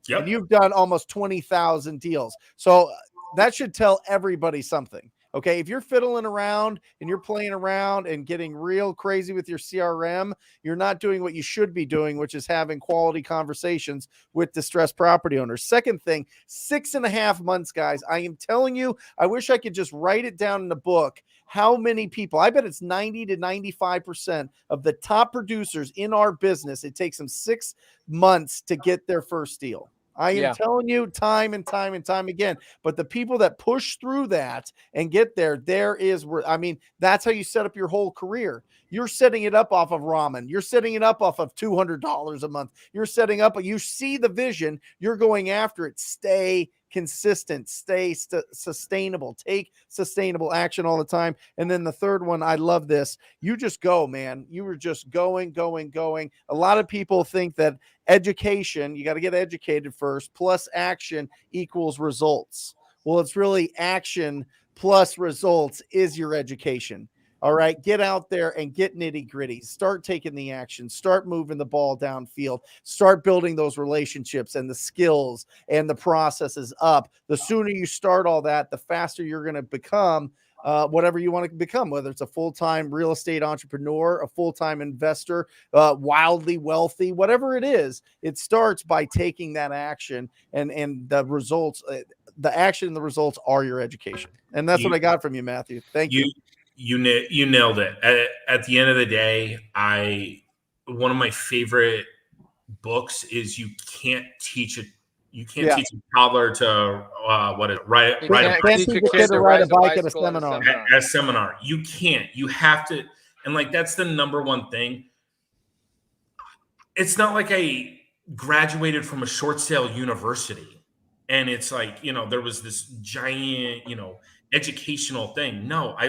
Yep. And you've done almost 20,000 deals. So that should tell everybody something. Okay, if you're fiddling around and you're playing around and getting real crazy with your CRM, you're not doing what you should be doing, which is having quality conversations with distressed property owners. Second thing, 6.5 months, guys. I am telling you, I wish I could just write it down in the book. How many people, I bet it's 90 to 95% of the top producers in our business, it takes them 6 months to get their first deal. I am telling you time and time and time again, but the people that push through that and get there, that's how you set up your whole career. You're setting it up off of ramen. You're setting it up off of $200 a month. You're setting up, you see the vision, you're going after it. Stay consistent, stay sustainable, take sustainable action all the time. And then the third one, I love this. You just go, man. You were just going. A lot of people think that education, you got to get educated first, plus action equals results. Well, it's really action plus results is your education. All right, get out there and get nitty gritty. Start taking the action. Start moving the ball downfield. Start building those relationships and the skills and the processes up. The sooner you start all that, the faster you're going to become whatever you want to become, whether it's a full-time real estate entrepreneur, a full-time investor, wildly wealthy, whatever it is. It starts by taking that action and the results. the action and the results are your education. And that's what I got from you, Matthew. Thank you. You nailed it. At the end of the day, one of my favorite books is you can't teach a toddler to ride a Can't bicycle. teach a kid to ride a bike at a seminar. At a seminar. You can't. You have to, and like that's the number one thing. It's not like I graduated from a short sale university and it's like, there was this giant, educational thing. No, I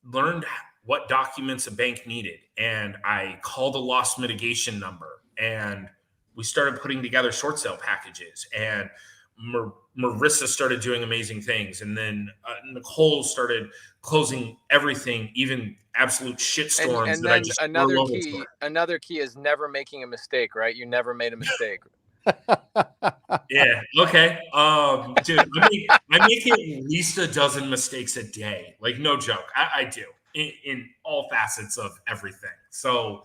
learned what documents a bank needed and I called a loss mitigation number and we started putting together short sale packages and Marissa started doing amazing things. And then Nicole started closing everything, even absolute shitstorms. And then another key is never making a mistake, right? You never made a mistake. Yeah. Okay. Dude, I make at least a dozen mistakes a day. Like, no joke. I do in all facets of everything. So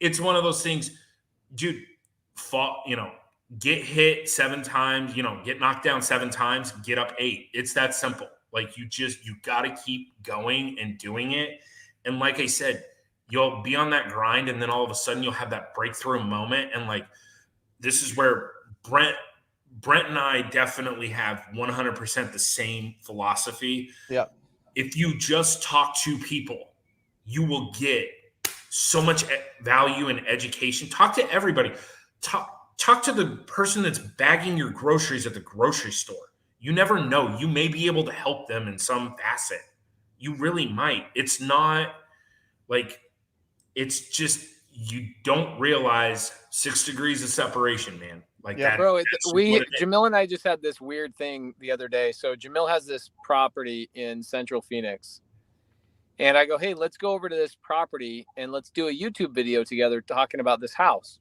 it's one of those things, dude, get hit 7 times, get knocked down 7 times, get up 8. It's that simple. Like you got to keep going and doing it. And like I said, you'll be on that grind and then all of a sudden you'll have that breakthrough moment. And like, this is where Brent and I definitely have 100% the same philosophy. Yeah. If you just talk to people, you will get so much value and education. Talk to everybody. Talk to the person that's bagging your groceries at the grocery store. You never know. You may be able to help them in some facet. You really might. It's not like, it's just, you don't realize 6 degrees of separation, man. Like that. Bro, Jamil and I just had this weird thing the other day. So Jamil has this property in Central Phoenix. And I go, hey, let's go over to this property and let's do a YouTube video together talking about this house.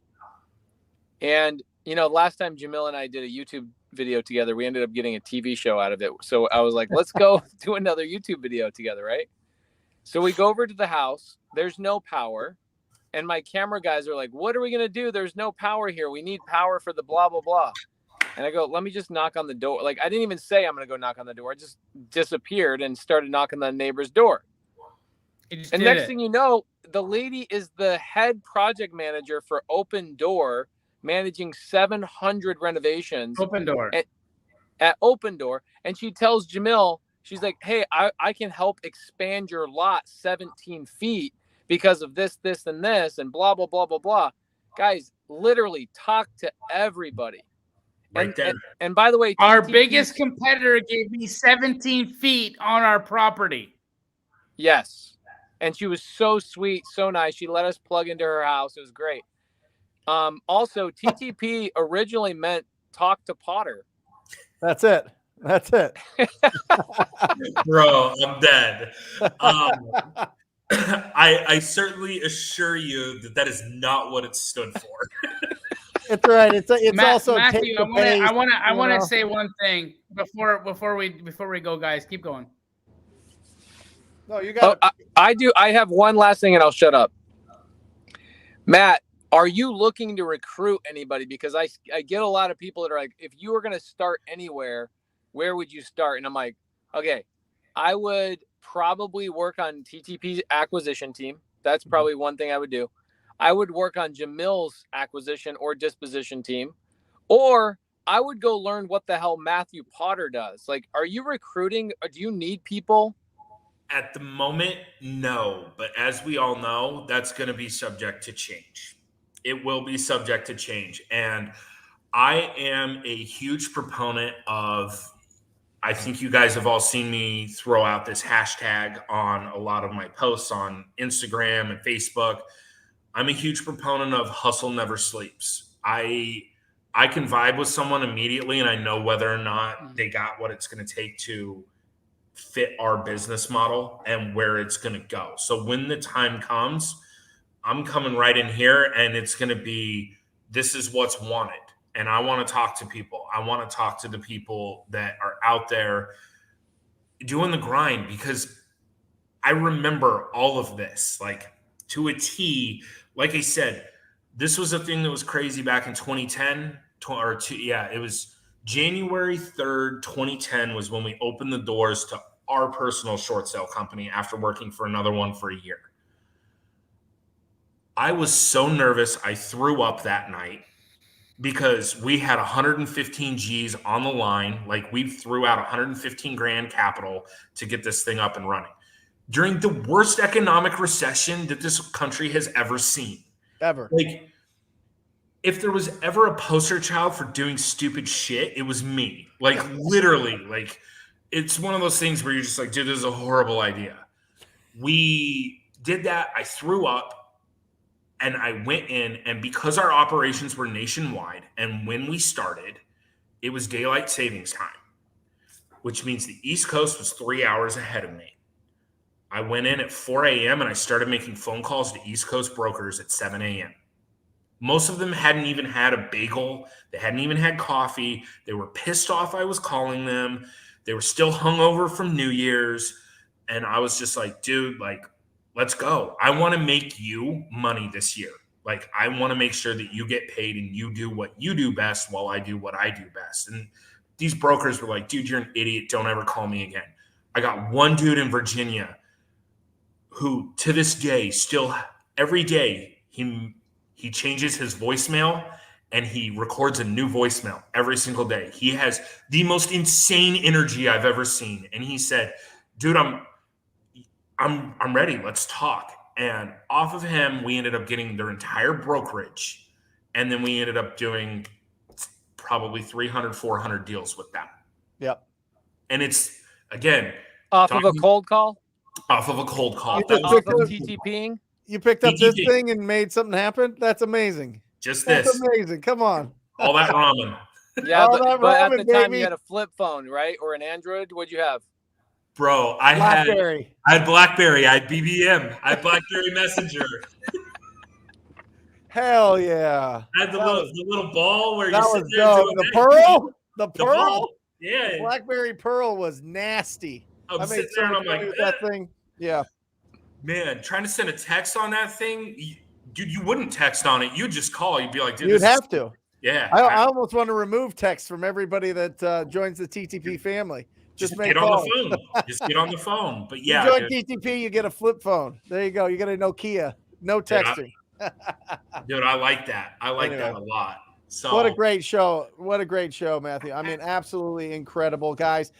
And, last time Jamil and I did a YouTube video together, we ended up getting a TV show out of it. So I was like, let's go do another YouTube video together, right? So we go over to the house. There's no power. And my camera guys are like, what are we going to do? There's no power here. We need power for the blah, blah, blah. And I go, let me just knock on the door. Like, I didn't even say I'm going to go knock on the door. I just disappeared and started knocking on the neighbor's door. And next thing you know, the lady is the head project manager for Open Door, managing 700 renovations. Open Door. At Open Door. And she tells Jamil, she's like, hey, I can help expand your lot 17 feet because of this, this, and this, and blah, blah, blah, blah, blah. Guys, literally talk to everybody. Right there. And by the way, our biggest competitor gave me 17 feet on our property. Yes. And she was so sweet, so nice. She let us plug into her house. It was great. Also, TTP originally meant talk to Potter. That's it. Bro, I'm dead. I certainly assure you that is not what it stood for. It's right. It's also Matthew. I want to say one thing before we go, guys. Keep going. No, you got. I do. I have one last thing, and I'll shut up. Matt, are you looking to recruit anybody? Because I get a lot of people that are like, if you were going to start anywhere, where would you start? And I'm like, okay, I would probably work on TTP's acquisition team. That's probably one thing I would do. I would work on Jamil's acquisition or disposition team, or I would go learn what the hell Matthew Potter does. Like, are you recruiting? Or do you need people? At the moment, no. But as we all know, that's going to be subject to change. It will be subject to change. And I am a huge proponent of, I think you guys have all seen me throw out this hashtag on a lot of my posts on Instagram and Facebook. I'm a huge proponent of hustle never sleeps. I can vibe with someone immediately and I know whether or not they got what it's going to take to fit our business model and where it's going to go. So when the time comes, I'm coming right in here and it's going to be, this is what's wanted. And I want to talk to people. I want to talk to the people that are out there doing the grind, because I remember all of this, like to a T. Like I said, this was a thing that was crazy back in 2010 it was January 3rd, 2010 was when we opened the doors to our personal short sale company after working for another one for a year. I was so nervous I threw up that night because we had 115 G's on the line. Like, we threw out 115 grand capital to get this thing up and running during the worst economic recession that this country has ever seen. Ever. Like, if there was ever a poster child for doing stupid shit, it was me. Like, literally, like, it's one of those things where you're just like, dude, this is a horrible idea. We did that. I threw up and I went in, and because our operations were nationwide, and when we started, it was daylight savings time, which means the East Coast was 3 hours ahead of me. I went in at 4 a.m. and I started making phone calls to East Coast brokers at 7 a.m. Most of them hadn't even had a bagel. They hadn't even had coffee. They were pissed off I was calling them. They were still hungover from New Year's. And I was just like, dude, like, let's go. I want to make you money this year. Like, I want to make sure that you get paid and you do what you do best while I do what I do best. And these brokers were like, dude, you're an idiot. Don't ever call me again. I got one dude in Virginia who, to this day, still every day, he changes his voicemail and he records a new voicemail every single day. He has the most insane energy I've ever seen. And he said, dude, I'm ready. Let's talk. And off of him, we ended up getting their entire brokerage. And then we ended up doing probably 300, 400 deals with them. Yep. And it's, again, Off of a cold call? Off of a cold call. You That just was picked up- TTPing? You picked up this TTP. thing and made something happen? That's amazing. just That's this. amazing. Come on. All that ramen. Yeah, All but that at the ramen, time baby. you had a flip phone, right? Or an Android? What'd you have? Bro, I had BlackBerry. I had BBM. I had BlackBerry Messenger. Hell yeah. I had the little ball where you That sit was there and dope. do The a Pearl? The The Pearl? ball. Yeah. The BlackBerry Pearl was nasty. I'm I sitting made there so and much I'm money like, with that thing. Yeah. man, trying to send a text on that thing, dude, you wouldn't text on it. You'd just call. You'd be like, dude, You'd this is have to. Yeah. I almost want to remove text from everybody that joins the TTP family. just make get on calls. the phone. Just get on the phone. But You yeah, join dude, TTP, you get a flip phone. There you go. You get a Nokia. No texting. dude, I like that. I like Anyway. that a lot. So What a great show. What a great show, Matthew. I mean, absolutely incredible, guys.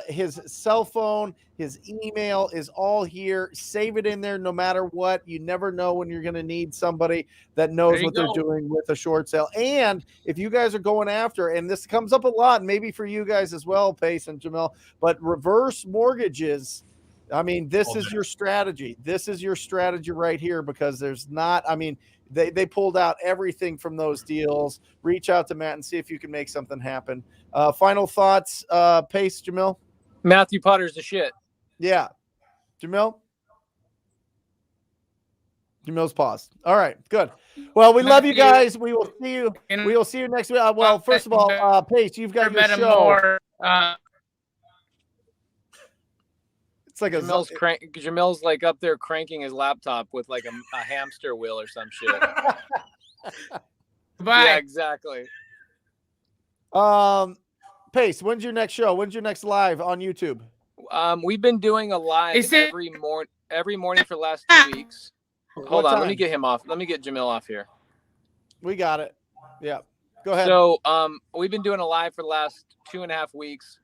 His cell phone, his email is all here. Save it in there no matter what. You never know when you're going to need somebody that knows There you what they're go. doing with a short sale. And if you guys are going after, and this comes up a lot, maybe for you guys as well, Pace and Jamil, but reverse mortgages. I mean, this is your strategy. This is your strategy right here, because there's not, I mean, they pulled out everything from those deals. Reach out to Matt and see if you can make something happen. Final thoughts, Pace, Jamil? Matthew Potter's the shit. Yeah. Jamil? Jamil's paused. All right, good. Well, we love you guys. We will see you. We will see you next week. Well, first of all, Pace, you've got your show. It's like Jamil's like up there cranking his laptop with like a hamster wheel or some shit. Bye. Yeah, exactly. Pace, when's your next show? When's your next live on YouTube? We've been doing a live every morning for the last 2 weeks. Hold on, let me get him off. Let me get Jamil off here. We got it. Yeah. Go ahead. So we've been doing a live for the last 2.5 weeks.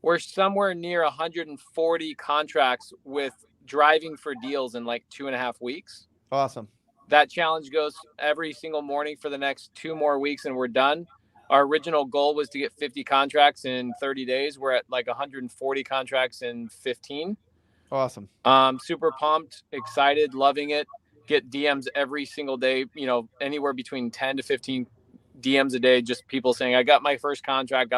We're somewhere near 140 contracts with driving for deals in like 2.5 weeks. Awesome. That challenge goes every single morning for the next 2 more weeks and we're done. Our original goal was to get 50 contracts in 30 days. We're at like 140 contracts in 15. Awesome. Super pumped, excited, loving it. Get DMs every single day, you know, anywhere between 10 to 15 DMs a day. Just people saying, I got my first contract.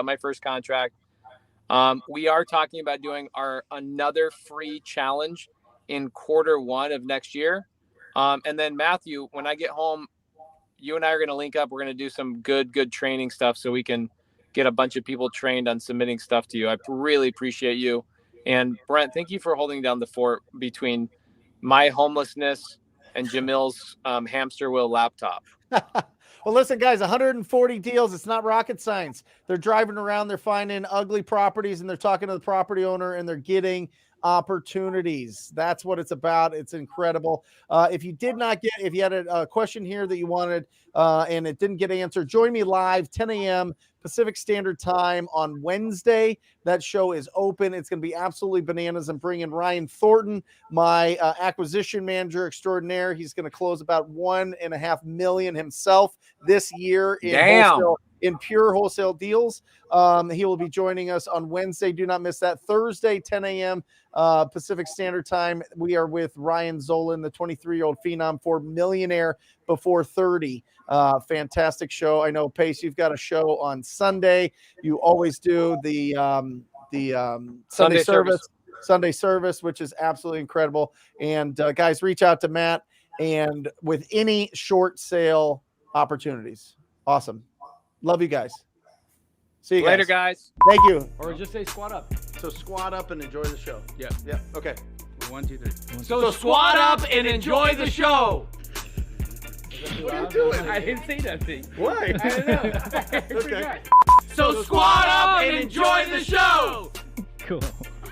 We are talking about doing another free challenge in Q1 of next year. And then Matthew, when I get home, you and I are going to link up. We're going to do some good training stuff so we can get a bunch of people trained on submitting stuff to you. I really appreciate you. And Brent, thank you for holding down the fort between my homelessness and Jamil's hamster wheel laptop. Well, listen, guys, 140 deals. It's not rocket science. They're driving around, they're finding ugly properties, and they're talking to the property owner, and they're getting opportunities. That's what it's about. It's incredible. If you had a question here that you wanted and it didn't get answered, join me live 10 a.m. Pacific Standard Time on Wednesday. That show is open. It's going to be absolutely bananas. I'm bringing Ryan Thornton, my acquisition manager extraordinaire. He's going to close about $1.5 million himself this year in pure wholesale deals. He will be joining us on Wednesday. Do not miss that. Thursday, 10 a.m. Pacific Standard Time. We are with Ryan Zolan, the 23-year-old phenom for Millionaire Before 30. Fantastic show. I know, Pace, you've got a show on Sunday. You always do the Sunday service, which is absolutely incredible. And guys, reach out to Matt and with any short sale opportunities. Awesome. Love you guys. See you later, guys. Thank you. Or just say squat up. So squat up and enjoy the show. Yeah. Yeah. Okay. 1, 2, 3. So squat up and enjoy the show. What are you doing? I didn't say nothing. Why? I don't know. Okay. So squat up and enjoy the show. Cool.